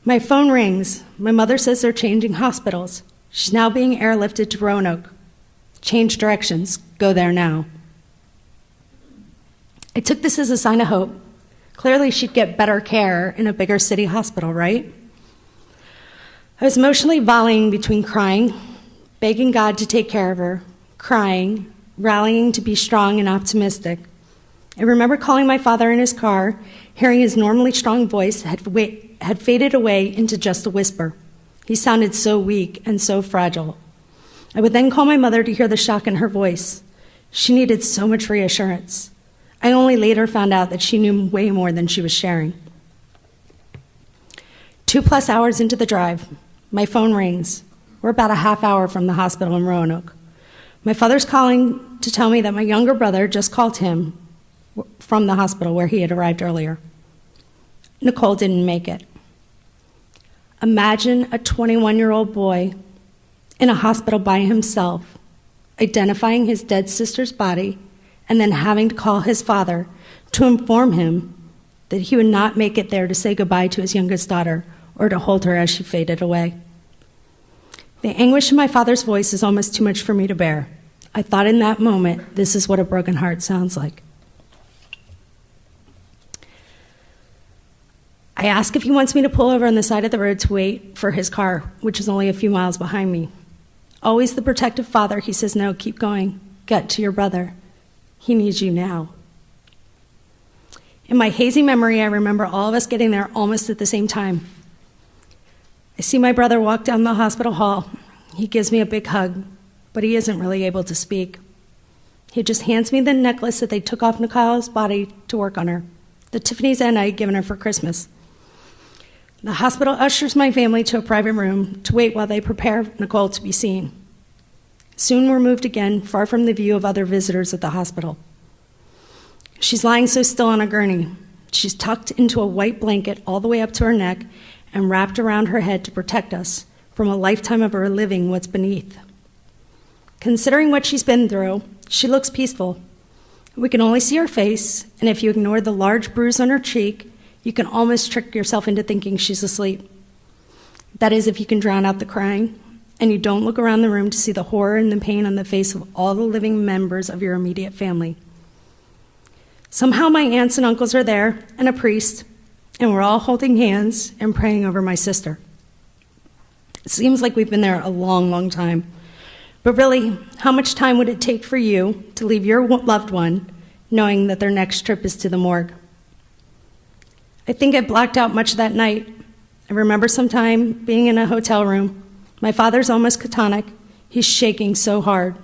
My phone rings. My mother says they're changing hospitals. She's now being airlifted to Roanoke. Change directions. Go there now. I took this as a sign of hope. Clearly, she'd get better care in a bigger city hospital, right? I was emotionally volleying between crying, begging God to take care of her, crying, rallying to be strong and optimistic. I remember calling my father in his car, hearing his normally strong voice had faded away into just a whisper. He sounded so weak and so fragile. I would then call my mother to hear the shock in her voice. She needed so much reassurance. I only later found out that she knew way more than she was sharing. 2+ hours into the drive, my phone rings. We're about a half hour from the hospital in Roanoke. My father's calling to tell me that my younger brother just called him from the hospital where he had arrived earlier. Nicole didn't make it. Imagine a 21-year-old boy in a hospital by himself, identifying his dead sister's body, and then having to call his father to inform him that he would not make it there to say goodbye to his youngest daughter or to hold her as she faded away. The anguish in my father's voice is almost too much for me to bear. I thought in that moment, this is what a broken heart sounds like. I ask if he wants me to pull over on the side of the road to wait for his car, which is only a few miles behind me. Always the protective father, he says, no, keep going. Get to your brother. He needs you now. In my hazy memory, I remember all of us getting there almost at the same time. I see my brother walk down the hospital hall. He gives me a big hug, but he isn't really able to speak. He just hands me the necklace that they took off Nicole's body to work on her, the Tiffany's end I had given her for Christmas. The hospital ushers my family to a private room to wait while they prepare Nicole to be seen. Soon we're moved again, far from the view of other visitors at the hospital. She's lying so still on a gurney. She's tucked into a white blanket all the way up to her neck and wrapped around her head to protect us from a lifetime of her living what's beneath. Considering what she's been through, she looks peaceful. We can only see her face, and if you ignore the large bruise on her cheek, you can almost trick yourself into thinking she's asleep. That is, if you can drown out the crying, and you don't look around the room to see the horror and the pain on the face of all the living members of your immediate family. Somehow my aunts and uncles are there, and a priest, and we're all holding hands and praying over my sister. It seems like we've been there a long, long time. But really, how much time would it take for you to leave your loved one knowing that their next trip is to the morgue? I think I blacked out much of that night. I remember sometime being in a hotel room. My father's almost catatonic. He's shaking so hard.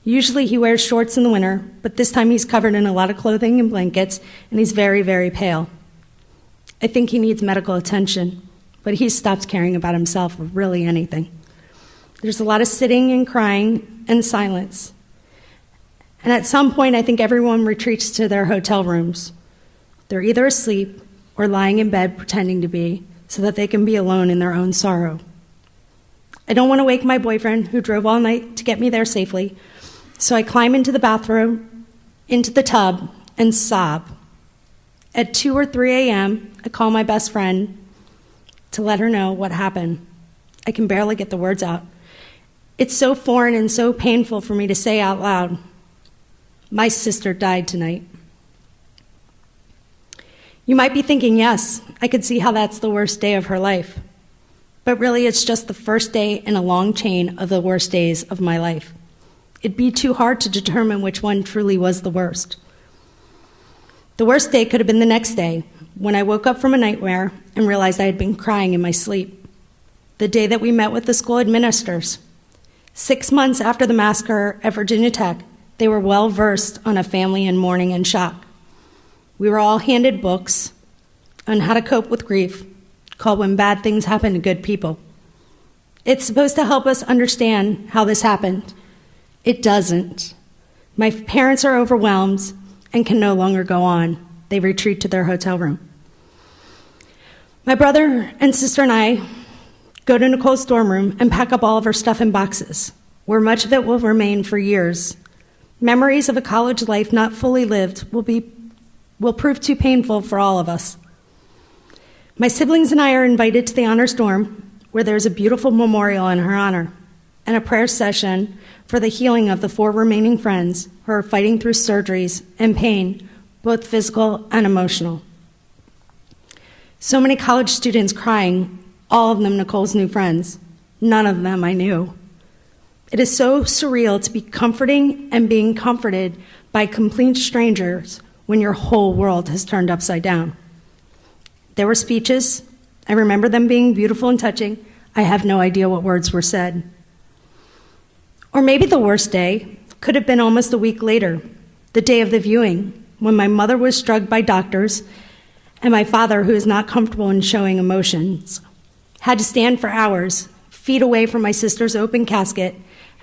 Usually he wears shorts in the winter, but this time he's covered in a lot of clothing and blankets, and he's very, very pale. I think he needs medical attention, but he's stopped caring about himself or really anything. There's a lot of sitting and crying and silence. And at some point, I think everyone retreats to their hotel rooms. They're either asleep or lying in bed pretending to be, so that they can be alone in their own sorrow. I don't want to wake my boyfriend, who drove all night to get me there safely, so I climb into the bathroom, into the tub, and sob. At 2 or 3 a.m., I call my best friend to let her know what happened. I can barely get the words out. It's so foreign and so painful for me to say out loud. My sister died tonight. You might be thinking, yes, I could see how that's the worst day of her life. But really, it's just the first day in a long chain of the worst days of my life. It'd be too hard to determine which one truly was the worst. The worst day could have been the next day, when I woke up from a nightmare and realized I had been crying in my sleep. The day that we met with the school administrators. 6 months after the massacre at Virginia Tech, they were well versed on a family in mourning and shock. We were all handed books on how to cope with grief, called When Bad Things Happen to Good People. It's supposed to help us understand how this happened. It doesn't. My parents are overwhelmed and can no longer go on. They retreat to their hotel room. My brother and sister and I go to Nicole's dorm room and pack up all of her stuff in boxes, where much of it will remain for years. Memories of a college life not fully lived will prove too painful for all of us. My siblings and I are invited to the honors dorm, where there's a beautiful memorial in her honor, and a prayer session for the healing of the 4 remaining friends who are fighting through surgeries and pain, both physical and emotional. So many college students crying, all of them Nicole's new friends. None of them I knew. It is so surreal to be comforting and being comforted by complete strangers when your whole world has turned upside down. There were speeches. I remember them being beautiful and touching. I have no idea what words were said. Or maybe the worst day could have been almost a week later, the day of the viewing, when my mother was drugged by doctors and my father, who is not comfortable in showing emotions, had to stand for hours, feet away from my sister's open casket,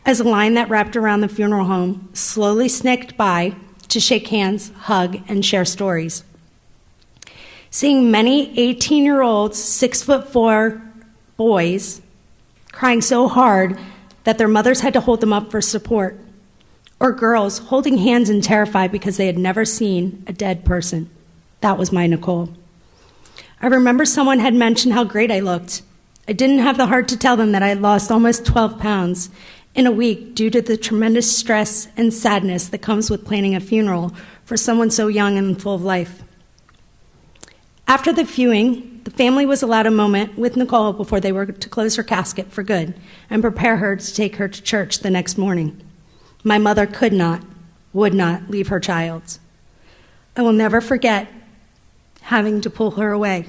as a line that wrapped around the funeral home slowly sneaked by to shake hands, hug, and share stories. Seeing many 18-year-olds, 6'4" boys crying so hard that their mothers had to hold them up for support, or girls holding hands and terrified because they had never seen a dead person. That was my Nicole. I remember someone had mentioned how great I looked. I didn't have the heart to tell them that I had lost almost 12 pounds in a week due to the tremendous stress and sadness that comes with planning a funeral for someone so young and full of life. After the viewing, the family was allowed a moment with Nicole before they were to close her casket for good and prepare her to take her to church the next morning. My mother would not leave her child. I will never forget having to pull her away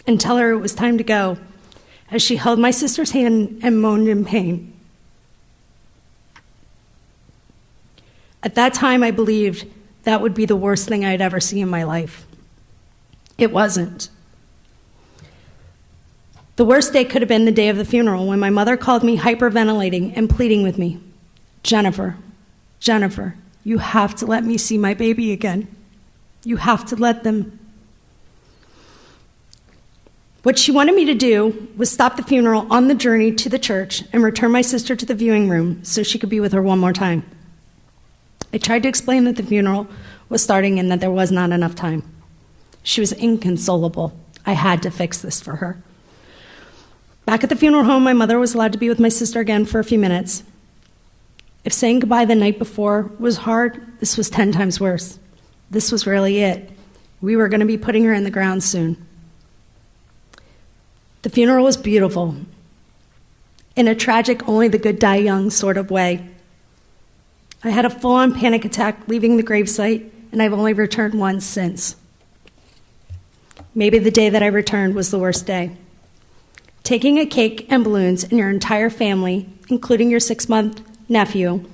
and tell her it was time to go as she held my sister's hand and moaned in pain. At that time, I believed that would be the worst thing I'd ever see in my life. It wasn't. The worst day could have been the day of the funeral when my mother called me hyperventilating and pleading with me. Jennifer, you have to let me see my baby again. You have to let them. What she wanted me to do was stop the funeral on the journey to the church and return my sister to the viewing room so she could be with her one more time. I tried to explain that the funeral was starting and that there was not enough time. She was inconsolable. I had to fix this for her. Back at the funeral home, my mother was allowed to be with my sister again for a few minutes. If saying goodbye the night before was hard, this was 10 times worse. This was really it. We were going to be putting her in the ground soon. The funeral was beautiful, in a tragic, only the good die young sort of way. I had a full-on panic attack leaving the gravesite, and I've only returned once since. Maybe the day that I returned was the worst day. Taking a cake and balloons and your entire family, including your 6-month nephew,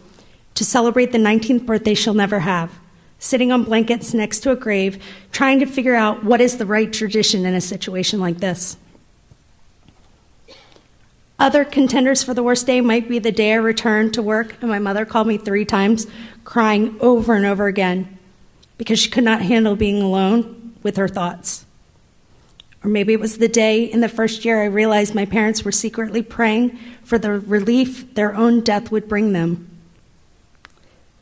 to celebrate the 19th birthday she'll never have, sitting on blankets next to a grave, trying to figure out what is the right tradition in a situation like this. Other contenders for the worst day might be the day I returned to work and my mother called me 3 times, crying over and over again because she could not handle being alone with her thoughts. Or maybe it was the day in the first year I realized my parents were secretly praying for the relief their own death would bring them.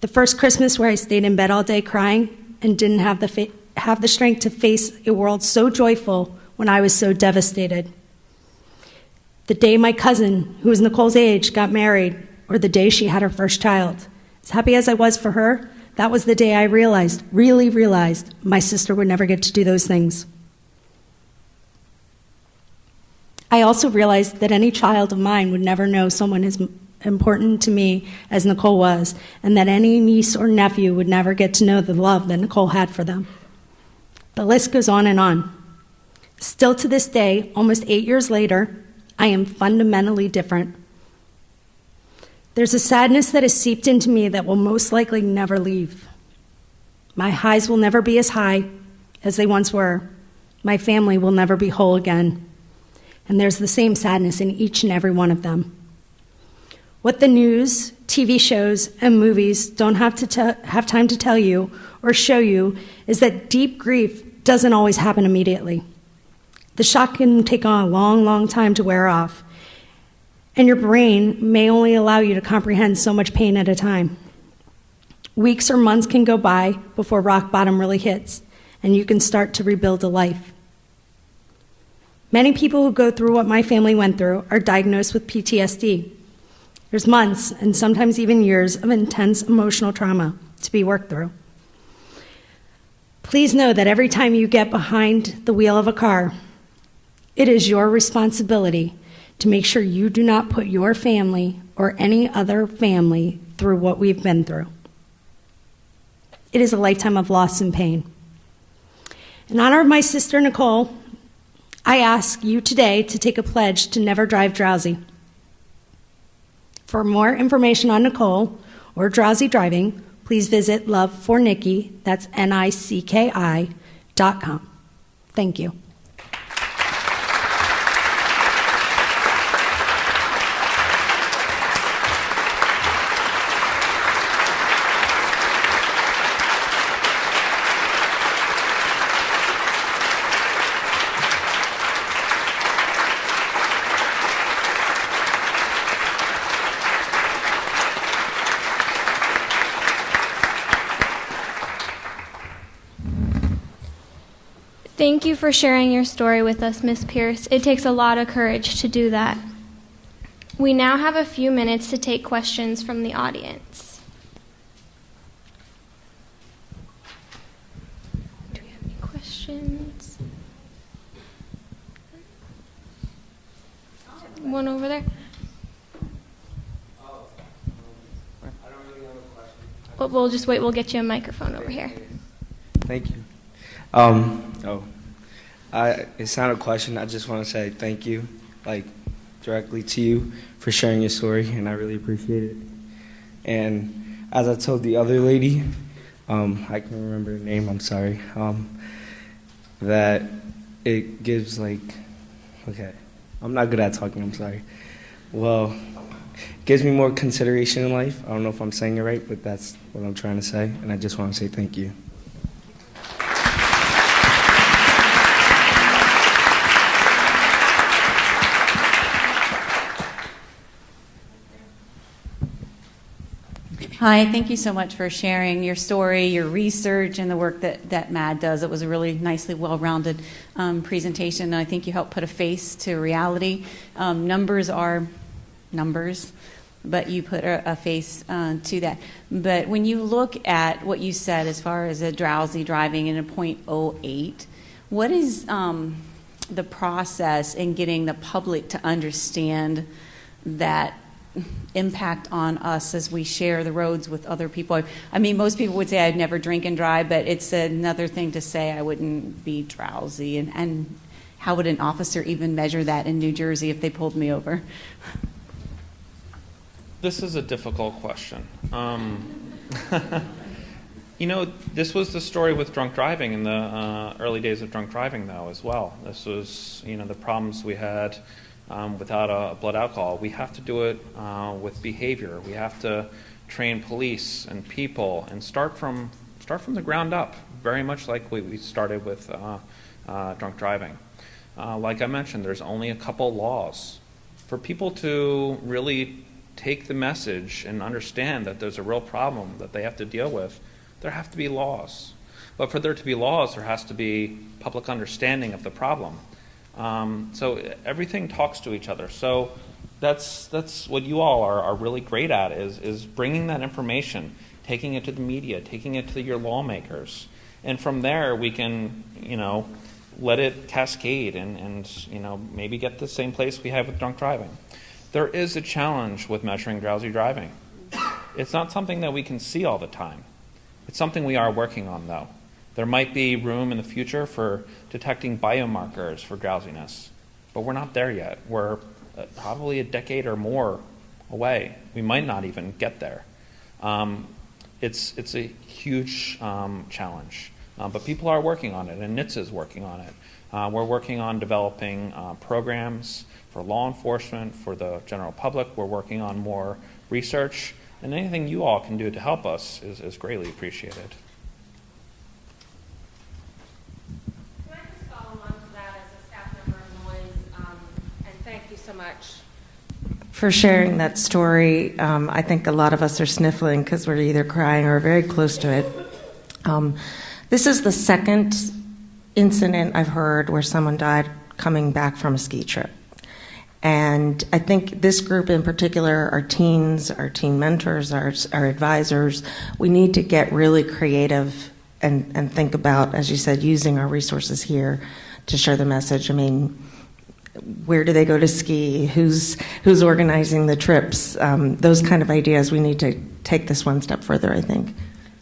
The first Christmas where I stayed in bed all day crying and didn't have the strength to face a world so joyful when I was so devastated. The day my cousin, who was Nicole's age, got married, or the day she had her first child. As happy as I was for her, that was the day I really realized, my sister would never get to do those things. I also realized that any child of mine would never know someone as important to me as Nicole was, and that any niece or nephew would never get to know the love that Nicole had for them. The list goes on and on. Still to this day, almost 8 years later, I am fundamentally different. There's a sadness that has seeped into me that will most likely never leave. My highs will never be as high as they once were. My family will never be whole again. And there's the same sadness in each and every one of them. What the news, TV shows, and movies don't have time to tell you or show you is that deep grief doesn't always happen immediately. The shock can take on a long time to wear off, and your brain may only allow you to comprehend so much pain at a time. Weeks or months can go by before rock bottom really hits, and you can start to rebuild a life. Many people who go through what my family went through are diagnosed with PTSD. There's months and sometimes even years of intense emotional trauma to be worked through. Please know that every time you get behind the wheel of a car, it is your responsibility to make sure you do not put your family or any other family through what we've been through. It is a lifetime of loss and pain. In honor of my sister Nicole, I ask you today to take a pledge to never drive drowsy. For more information on Nicole or drowsy driving, please visit lovefornicki, that's NICKI.com. Thank you. Thank you for sharing your story with us, Miss Pearce. It takes a lot of courage to do that. We now have a few minutes to take questions from the audience. Do we have any questions? One over there. We'll just wait. We'll get you a microphone over here. Thank you. It's not a question. I just want to say thank you, like, directly to you for sharing your story, and I really appreciate it. And as I told the other lady, I can remember her name, I'm sorry, that it gives, like, okay, I'm not good at talking, I'm sorry. Well, it gives me more consideration in life. I don't know if I'm saying it right, but that's what I'm trying to say, and I just want to say thank you. Hi, thank you so much for sharing your story, your research, and the work that MAD does. It was a really nicely well-rounded presentation, and I think you helped put a face to reality. Numbers are numbers, but you put a face to that. But when you look at what you said as far as a drowsy driving in a .08, what is the process in getting the public to understand that impact on us as we share the roads with other people? I mean, most people would say I'd never drink and drive, but it's another thing to say I wouldn't be drowsy. And how would an officer even measure that in New Jersey if they pulled me over? This is a difficult question. You know, this was the story with drunk driving in the early days of drunk driving, though, as well. This was, you know, the problems we had without a blood alcohol. We have to do it with behavior. We have to train police and people and start from the ground up, very much like we started with drunk driving. Like I mentioned, there's only a couple laws. For people to really take the message and understand that there's a real problem that they have to deal with, there have to be laws. But for there to be laws, there has to be public understanding of the problem. So everything talks to each other. So that's what you all are really great at is bringing that information, taking it to the media, taking it to your lawmakers. And from there, we can, you know, let it cascade and you know, maybe get the same place we have with drunk driving. There is a challenge with measuring drowsy driving. It's not something that we can see all the time. It's something we are working on, though. There might be room in the future for detecting biomarkers for drowsiness, but we're not there yet. We're probably a decade or more away. We might not even get there. It's a huge challenge, but people are working on it, and NHTSA is working on it. We're working on developing programs for law enforcement, for the general public. We're working on more research, and anything you all can do to help us is greatly appreciated. So much for sharing that story. I think a lot of us are sniffling because we're either crying or very close to it. This is the second incident I've heard where someone died coming back from a ski trip. And I think this group in particular, our teens, our teen mentors, our advisors, we need to get really creative and think about, as you said, using our resources here to share the message. I mean, where do they go to ski? Who's organizing the trips? Those kind of ideas. We need to take this one step further, I think.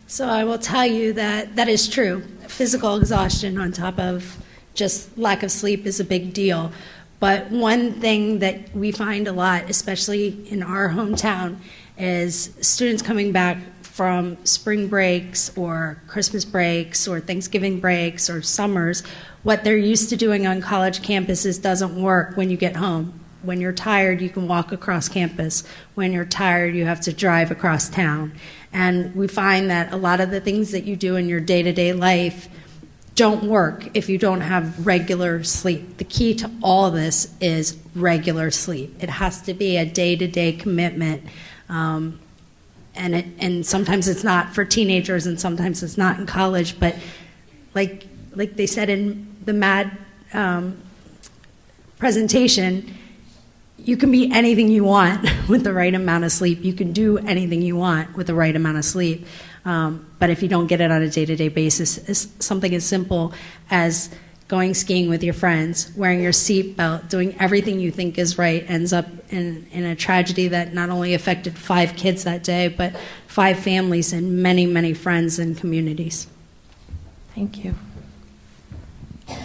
So I will tell you that is true. Physical exhaustion on top of just lack of sleep is a big deal. But one thing that we find a lot, especially in our hometown, is students coming back from spring breaks or Christmas breaks or Thanksgiving breaks or summers. What they're used to doing on college campuses doesn't work when you get home. When you're tired, you can walk across campus. When you're tired, you have to drive across town. And we find that a lot of the things that you do in your day-to-day life don't work if you don't have regular sleep. The key to all of this is regular sleep. It has to be a day-to-day commitment. And sometimes it's not for teenagers and sometimes it's not in college. But like they said in the MAD presentation, you can be anything you want with the right amount of sleep. You can do anything you want with the right amount of sleep. But if you don't get it on a day-to-day basis, it's something as simple as going skiing with your friends, wearing your seatbelt, doing everything you think is right, ends up in a tragedy that not only affected 5 kids that day, but 5 families and many, many friends and communities. Thank you. Take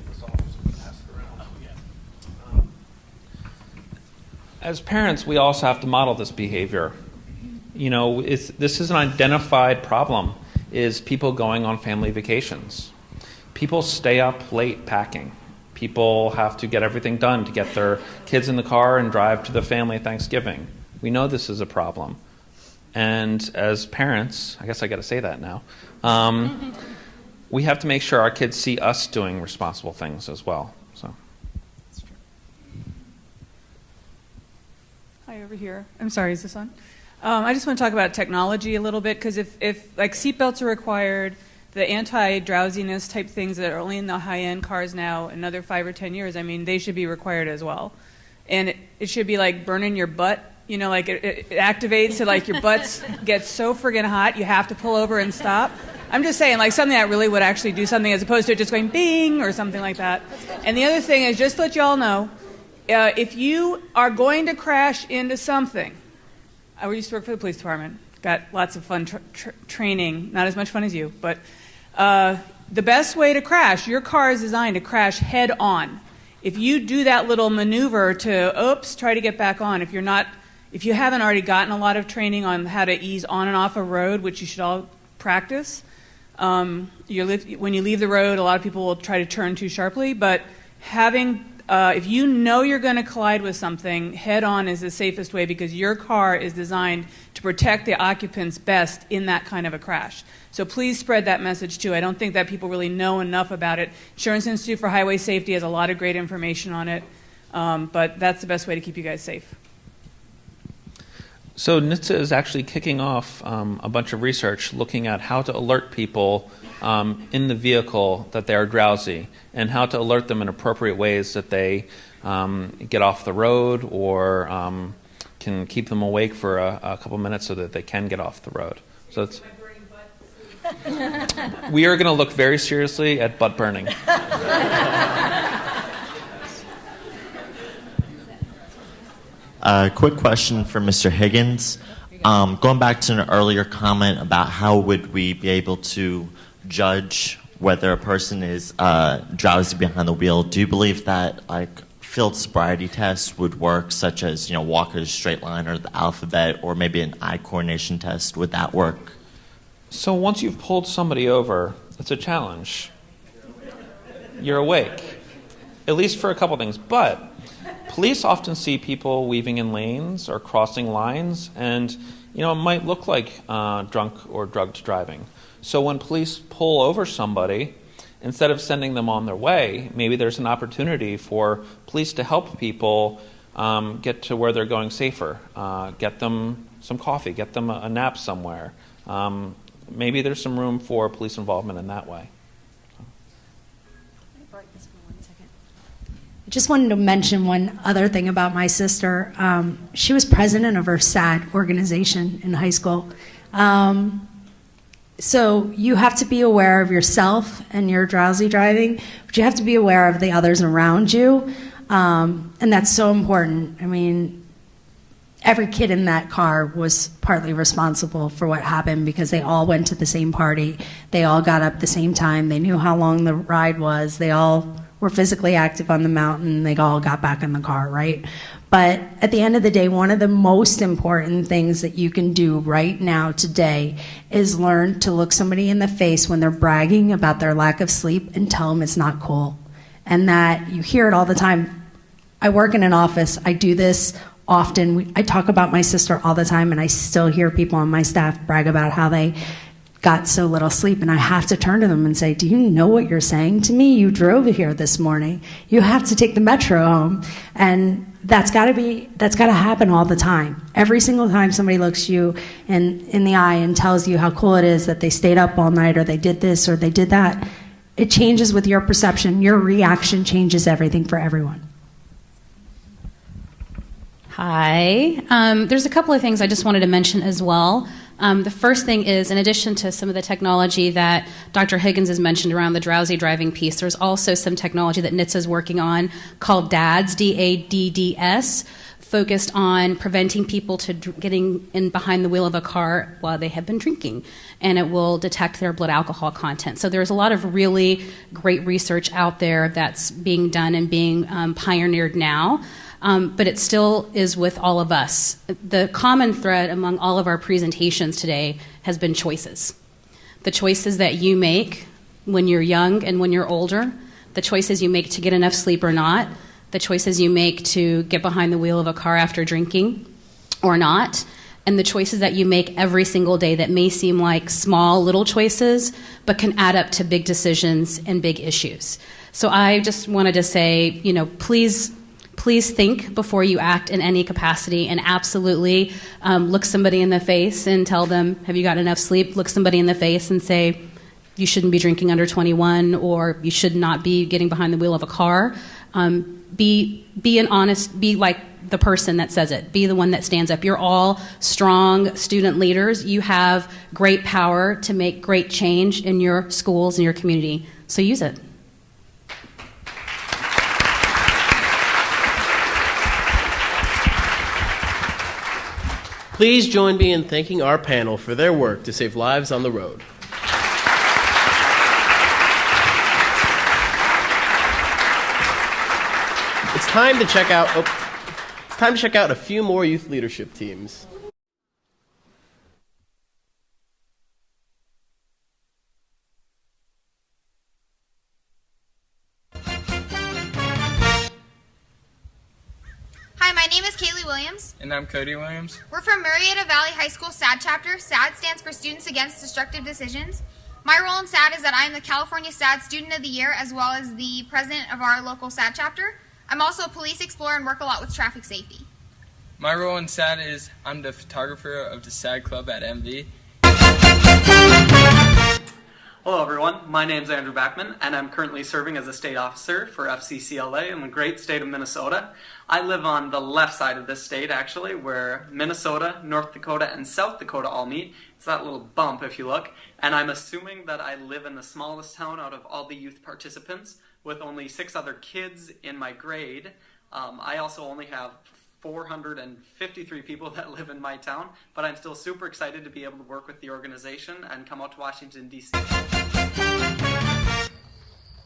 this off. as parents, we also have to model this behavior. This is an identified problem, is people going on family vacations. People stay up late packing. People have to get everything done to get their kids in the car and drive to the family Thanksgiving. We know this is a problem. And as parents, I guess I got to say that now, we have to make sure our kids see us doing responsible things as well. So. Hi, over here. I'm sorry, is this on? I just want to talk about technology a little bit, because if like seatbelts are required, the anti-drowsiness type things that are only in the high-end cars now, another 5 or 10 years, I mean, they should be required as well. And it should be like burning your butt, like it activates so like your butts get so friggin' hot you have to pull over and stop. I'm just saying, like something that really would actually do something as opposed to it just going bing or something like that. And the other thing is, just to let you all know, if you are going to crash into something, I used to work for the police department, got lots of fun training, not as much fun as you, but the best way to crash, your car is designed to crash head on. If you do that little maneuver to, try to get back on, if you haven't already gotten a lot of training on how to ease on and off a road, which you should all practice, when you leave the road, a lot of people will try to turn too sharply, but if you know you're going to collide with something, head on is the safest way, because your car is designed to protect the occupants best in that kind of a crash. So please spread that message too. I don't think that people really know enough about it. Insurance Institute for Highway Safety has a lot of great information on it, but that's the best way to keep you guys safe. So NHTSA is actually kicking off a bunch of research looking at how to alert people in the vehicle that they are drowsy, and how to alert them in appropriate ways that they get off the road, or can keep them awake for a couple minutes so that they can get off the road. So we are going to look very seriously at butt burning. Quick question for Mr. Higgins. Going back to an earlier comment about how would we be able to judge whether a person is drowsy behind the wheel, do you believe that field sobriety tests would work, such as Walker's straight line or the alphabet, or maybe an eye coordination test? Would that work? So once you've pulled somebody over, it's a challenge. You're awake, at least for a couple things. But police often see people weaving in lanes or crossing lines, and it might look like drunk or drugged driving. So when police pull over somebody, instead of sending them on their way, maybe there's an opportunity for police to help people get to where they're going safer, get them some coffee, get them a nap somewhere. Maybe there's some room for police involvement in that way. I just wanted to mention one other thing about my sister. She was president of her SAD organization in high school. So you have to be aware of yourself and your drowsy driving, but you have to be aware of the others around you. And that's so important. I mean, every kid in that car was partly responsible for what happened, because they all went to the same party. They all got up at the same time. They knew how long the ride was. They all were physically active on the mountain. They all got back in the car, right? But at the end of the day, one of the most important things that you can do right now today is learn to look somebody in the face when they're bragging about their lack of sleep and tell them it's not cool. And that you hear it all the time. I work in an office. I do this often. I talk about my sister all the time, and I still hear people on my staff brag about how they got so little sleep, and I have to turn to them and say, do you know what you're saying to me? You drove here this morning. You have to take the metro home. And that's got to happen all the time. Every single time somebody looks you in the eye and tells you how cool it is that they stayed up all night, or they did this or they did that, it changes with your perception. Your reaction changes everything for everyone. Hi. There's a couple of things I just wanted to mention as well. The first thing is, in addition to some of the technology that Dr. Higgins has mentioned around the drowsy driving piece, there's also some technology that NHTSA is working on called DADS, D-A-D-D-S, focused on preventing people to getting in behind the wheel of a car while they have been drinking, and it will detect their blood alcohol content. So there's a lot of really great research out there that's being done and being pioneered now. but it still is with all of us. The common thread among all of our presentations today has been choices. The choices that you make when you're young and when you're older, the choices you make to get enough sleep or not, the choices you make to get behind the wheel of a car after drinking or not, and the choices that you make every single day that may seem like small little choices but can add up to big decisions and big issues. So I just wanted to say, please think before you act in any capacity, and absolutely look somebody in the face and tell them, have you got enough sleep? Look somebody in the face and say, you shouldn't be drinking under 21, or you should not be getting behind the wheel of a car. Be like the person that says it. Be the one that stands up. You're all strong student leaders. You have great power to make great change in your schools and your community. So use it. Please join me in thanking our panel for their work to save lives on the road. It's time to check out a few more youth leadership teams. Hi, my name is Kaylee Williams. And I'm Cody Williams. We're from Marietta Valley High School SAD chapter. SAD stands for Students Against Destructive Decisions. My role in SAD is that I am the California SAD Student of the Year, as well as the president of our local SAD chapter. I'm also a police explorer and work a lot with traffic safety. My role in SAD is I'm the photographer of the SAD Club at MV. Hello everyone, my name is Andrew Backman and I'm currently serving as a state officer for FCCLA in the great state of Minnesota. I live on the left side of this state actually, where Minnesota, North Dakota, and South Dakota all meet. It's that little bump if you look, and I'm assuming that I live in the smallest town out of all the youth participants with only 6 other kids in my grade. I also only have 453 people that live in my town, but I'm still super excited to be able to work with the organization and come out to Washington, D.C.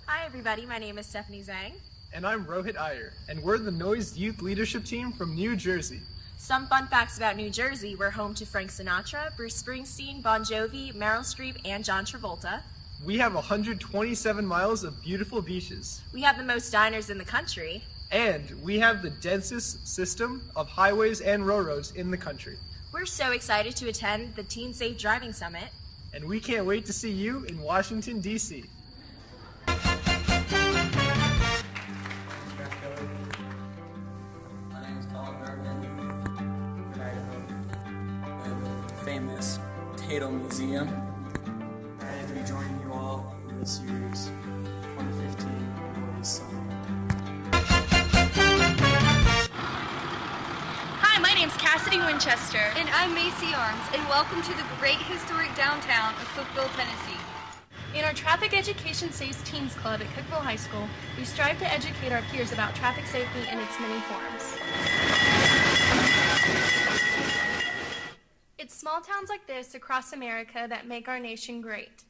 Hi everybody, my name is Stephanie Zhang. And I'm Rohit Iyer, and we're the Noise Youth Leadership Team from New Jersey. Some fun facts about New Jersey: we're home to Frank Sinatra, Bruce Springsteen, Bon Jovi, Meryl Streep, and John Travolta. We have 127 miles of beautiful beaches. We have the most diners in the country. And we have the densest system of highways and railroads in the country. We're so excited to attend the Teen Safe Driving Summit. And we can't wait to see you in Washington, D.C. My name is Colin Bergman, and I own the famous Tato Museum. And to be joining you all in this year's 2015 Noise Summit. Hi, my name's Cassidy Winchester. And I'm Macy Arms, and welcome to the great historic downtown of Cookeville, Tennessee. In our Traffic Education Saves Teens Club at Cookeville High School, we strive to educate our peers about traffic safety in its many forms. It's small towns like this across America that make our nation great.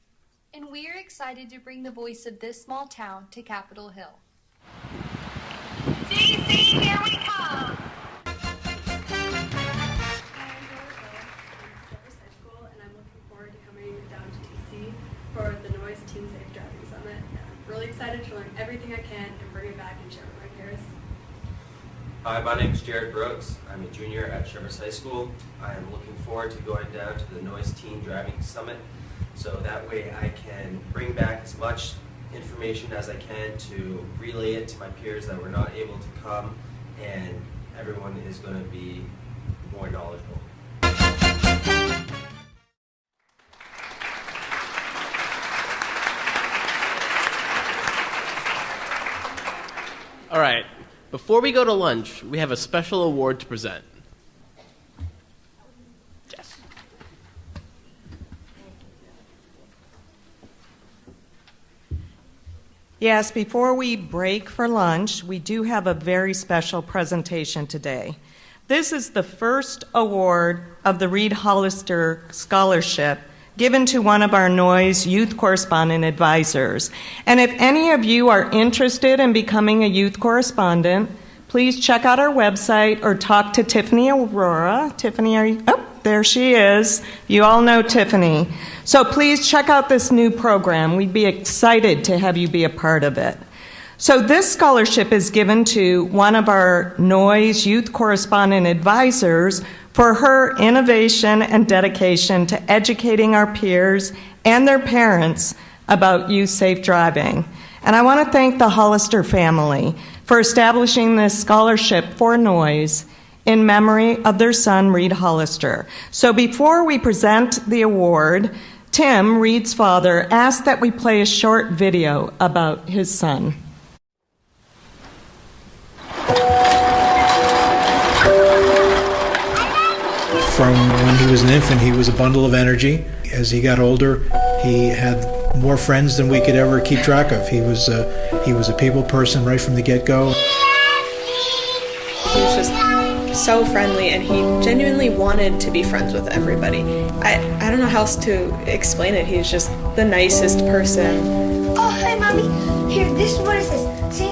And we are excited to bring the voice of this small town to Capitol Hill. DC, here we come! For the Noise Teen Safe Driving Summit. I'm really excited to learn everything I can and bring it back and share with my peers. Hi, my name is Jared Brooks. I'm a junior at Traverse High School. I am looking forward to going down to the Noise Teen Driving Summit, so that way I can bring back as much information as I can to relay it to my peers that were not able to come, and everyone is going to be more knowledgeable. All right, before we go to lunch, we have a special award to present. Yes. Yes, before we break for lunch, we do have a very special presentation today. This is the first award of the Reed Hollister Scholarship given to one of our Noise youth correspondent advisors. And if any of you are interested in becoming a youth correspondent, please check out our website or talk to Tiffany Aurora. Tiffany, are you? Oh, there she is. You all know Tiffany. So please check out this new program. We'd be excited to have you be a part of it. So this scholarship is given to one of our NOYS youth correspondent advisors for her innovation and dedication to educating our peers and their parents about youth safe driving. And I want to thank the Hollister family for establishing this scholarship for NOYS in memory of their son, Reed Hollister. So before we present the award, Tim, Reed's father, asked that we play a short video about his son. From when he was an infant, he was a bundle of energy. As he got older, he had more friends than we could ever keep track of. He was a people person right from the get-go. He was just so friendly, and he genuinely wanted to be friends with everybody. I don't know how else to explain it. He was just the nicest person. Oh, hey, Mommy. Here, this is what it says.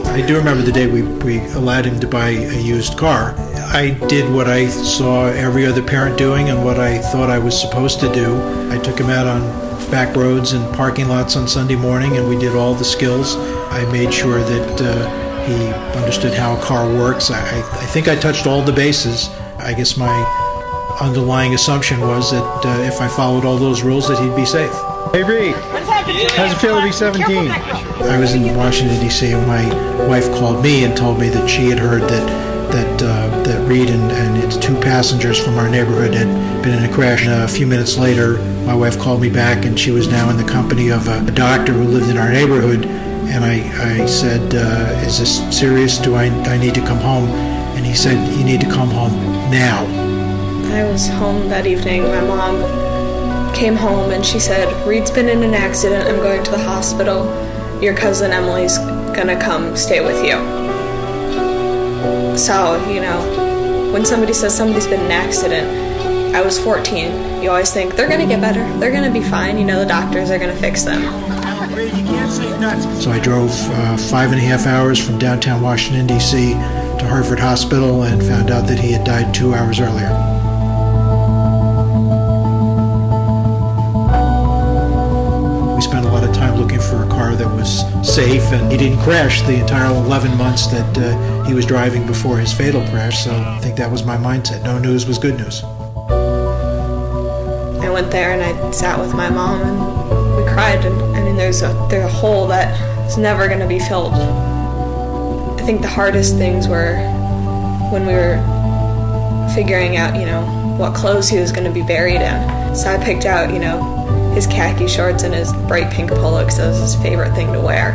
I do remember the day we allowed him to buy a used car. I did what I saw every other parent doing and what I thought I was supposed to do. I took him out on back roads and parking lots on Sunday morning, and we did all the skills. I made sure that he understood how a car works. I think I touched all the bases. I guess my underlying assumption was that if I followed all those rules, that he'd be safe. Hey, Reed. How's it feel to be 17? I was in Washington, D.C., and my wife called me and told me that she had heard that Reed and its two passengers from our neighborhood had been in a crash. And a few minutes later, my wife called me back, and she was now in the company of a doctor who lived in our neighborhood. And I said, is this serious? Do I need to come home? And he said, you need to come home now. I was home that evening. My mom came home and she said, Reed's been in an accident. I'm going to the hospital. Your cousin Emily's gonna come stay with you. So, when somebody says somebody's been in an accident, I was 14. You always think, they're gonna get better. They're gonna be fine. The doctors are gonna fix them. So I drove 5.5 hours from downtown Washington, D.C. to Hartford Hospital and found out that he had died 2 hours earlier. Looking for a car that was safe, and he didn't crash the entire 11 months that he was driving before his fatal crash, so I think that was my mindset. No news was good news. I went there and I sat with my mom and we cried, and there's a hole that is never going to be filled. I think the hardest things were when we were figuring out, what clothes he was going to be buried in. So I picked out, his khaki shorts and his bright pink polo because that was his favorite thing to wear.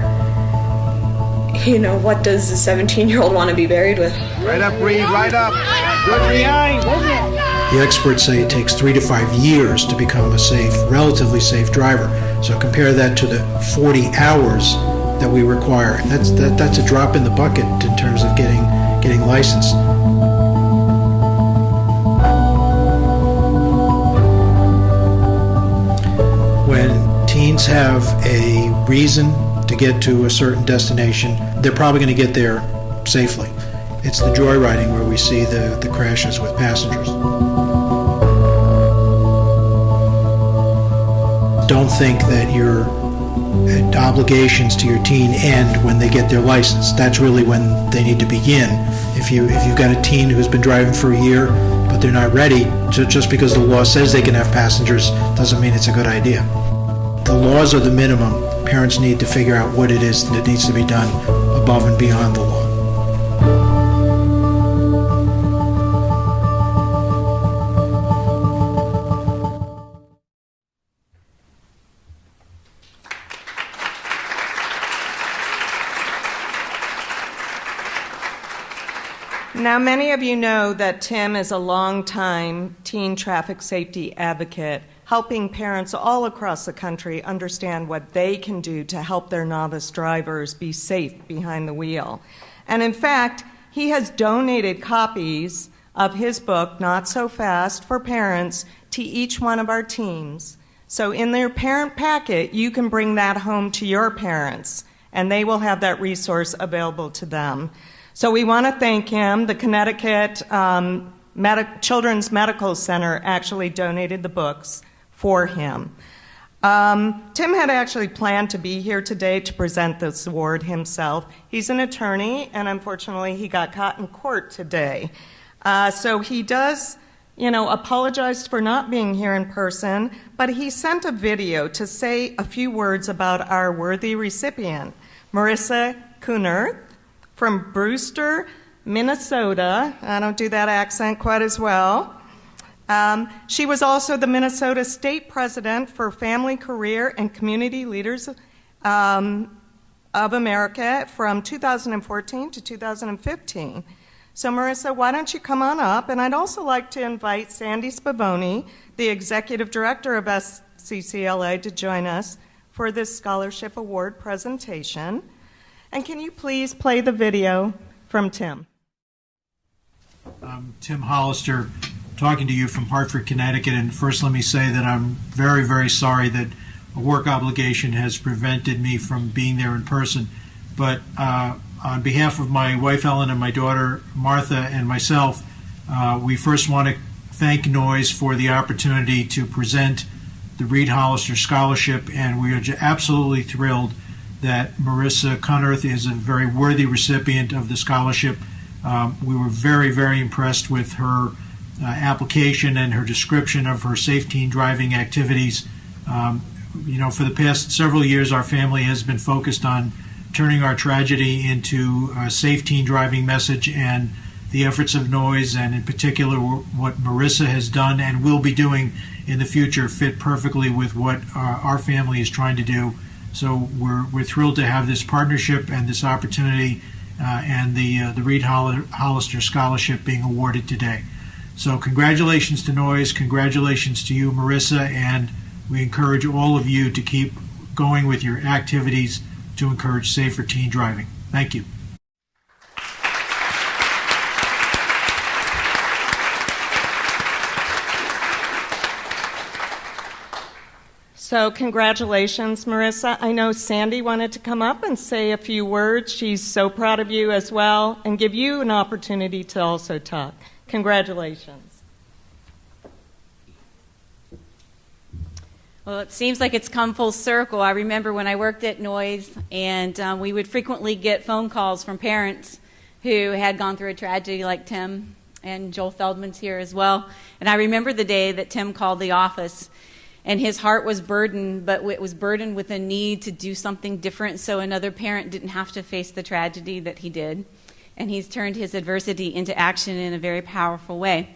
What does a 17-year-old want to be buried with? Right up, Reed, right up. Good behind. The experts say it takes 3 to 5 years to become a relatively safe driver. So compare that to the 40 hours that we require. That's a drop in the bucket in terms of getting licensed. When teens have a reason to get to a certain destination, they're probably going to get there safely. It's the joyriding where we see the crashes with passengers. Don't think that your obligations to your teen end when they get their license. That's really when they need to begin. If you've got a teen who's been driving for a year, but they're not ready, just because the law says they can have passengers doesn't mean it's a good idea. The laws are the minimum. Parents need to figure out what it is that needs to be done above and beyond the law. Now, many of you know that Tim is a longtime teen traffic safety advocate, helping parents all across the country understand what they can do to help their novice drivers be safe behind the wheel. And in fact, he has donated copies of his book, Not So Fast, for parents to each one of our teams. So in their parent packet, you can bring that home to your parents and they will have that resource available to them. So we want to thank him. The Connecticut Children's Medical Center actually donated the books for him. Tim had actually planned to be here today to present this award himself. He's an attorney, and unfortunately he got caught in court today. So he does, apologize for not being here in person, but he sent a video to say a few words about our worthy recipient, Marissa Kunerth from Brewster, Minnesota. I don't do that accent quite as well. She was also the Minnesota State President for Family, Career, and Community Leaders of America from 2014 to 2015. So Marissa, why don't you come on up? And I'd also like to invite Sandy Spavoni, the Executive Director of FCCLA, to join us for this Scholarship Award presentation. And can you please play the video from Tim? Tim Hollister, talking to you from Hartford, Connecticut, and first let me say that I'm very, very sorry that a work obligation has prevented me from being there in person. But on behalf of my wife Ellen and my daughter Martha and myself, we first want to thank Noise for the opportunity to present the Reed Hollister Scholarship, and we are absolutely thrilled that Marissa Kunerth is a very worthy recipient of the scholarship. We were very, very impressed with her application and her description of her safe teen driving activities. For the past several years, our family has been focused on turning our tragedy into a safe teen driving message, and the efforts of Noise, and in particular what Marissa has done and will be doing in the future, fit perfectly with what our family is trying to do. So we're thrilled to have this partnership and this opportunity and the Reed Hollister Scholarship being awarded today. So congratulations to Noise, congratulations to you, Marissa, and we encourage all of you to keep going with your activities to encourage safer teen driving. Thank you. So congratulations, Marissa. I know Sandy wanted to come up and say a few words. She's so proud of you as well, and give you an opportunity to also talk. Congratulations. Well, it seems like it's come full circle. I remember when I worked at Noise, and we would frequently get phone calls from parents who had gone through a tragedy like Tim, and Joel Feldman's here as well. And I remember the day that Tim called the office, and his heart was burdened, but it was burdened with a need to do something different so another parent didn't have to face the tragedy that he did. And he's turned his adversity into action in a very powerful way.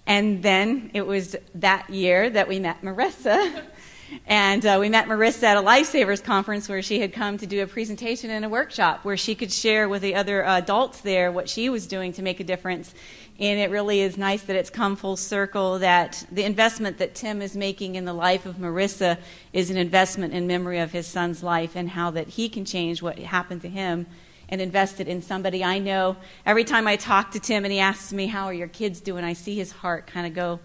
And then it was that year that we met Marissa. And we met Marissa at a Lifesavers conference where she had come to do a presentation and a workshop where she could share with the other adults there what she was doing to make a difference. And it really is nice that it's come full circle, that the investment that Tim is making in the life of Marissa is an investment in memory of his son's life, and how that he can change what happened to him and invest it in somebody. I know every time I talk to Tim and he asks me, how are your kids doing, I see his heart kind of go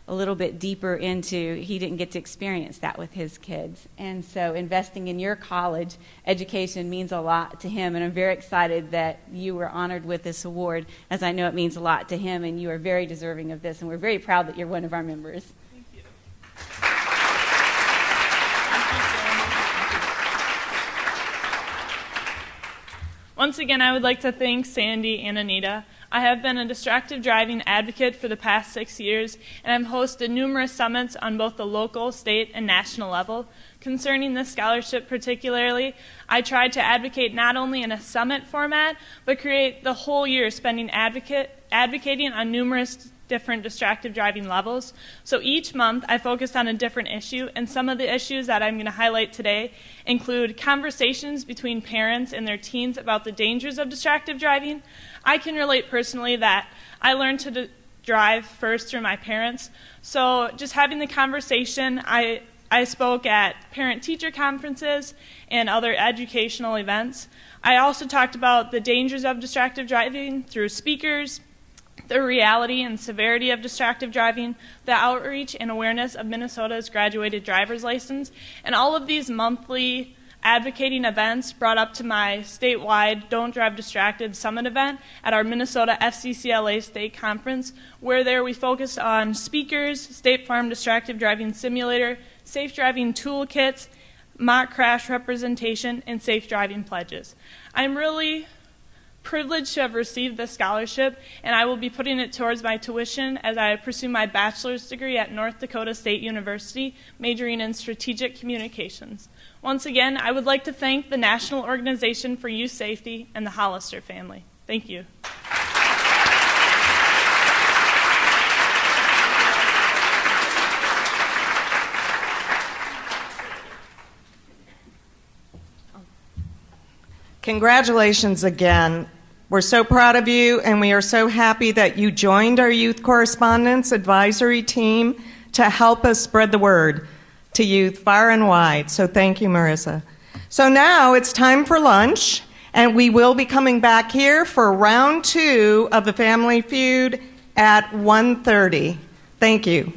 a little bit deeper into, he didn't get to experience that with his kids. And so investing in your college education means a lot to him, and I'm very excited that you were honored with this award, as I know it means a lot to him, and you are very deserving of this, and we're very proud that you're one of our members. Thank you. Once again, I would like to thank Sandy and Anita. I have been a distracted driving advocate for the past 6 years, and I've hosted numerous summits on both the local, state, and national level. Concerning this scholarship particularly, I tried to advocate not only in a summit format, but create the whole year spending advocating on numerous different distracted driving levels. So each month I focused on a different issue, and some of the issues that I'm going to highlight today include conversations between parents and their teens about the dangers of distracted driving. I can relate personally that I learned to drive first through my parents. So just having the conversation, I spoke at parent-teacher conferences and other educational events. I also talked about the dangers of distracted driving through speakers, the reality and severity of distracted driving, the outreach and awareness of Minnesota's graduated driver's license, and all of these monthly advocating events brought up to my statewide Don't Drive Distracted Summit event at our Minnesota FCCLA State Conference, where there we focused on speakers, State Farm Distracted Driving Simulator, safe driving toolkits, mock crash representation, and safe driving pledges. I'm really privileged to have received this scholarship, and I will be putting it towards my tuition as I pursue my bachelor's degree at North Dakota State University, majoring in strategic communications. Once again, I would like to thank the National Organization for Youth Safety and the Hollister family. Thank you. Congratulations again. We're so proud of you, and we are so happy that you joined our Youth Correspondence Advisory Team to help us spread the word to youth far and wide. So thank you, Marissa. So now it's time for lunch, and we will be coming back here for round 2 of the Family Feud at 1:30. Thank you.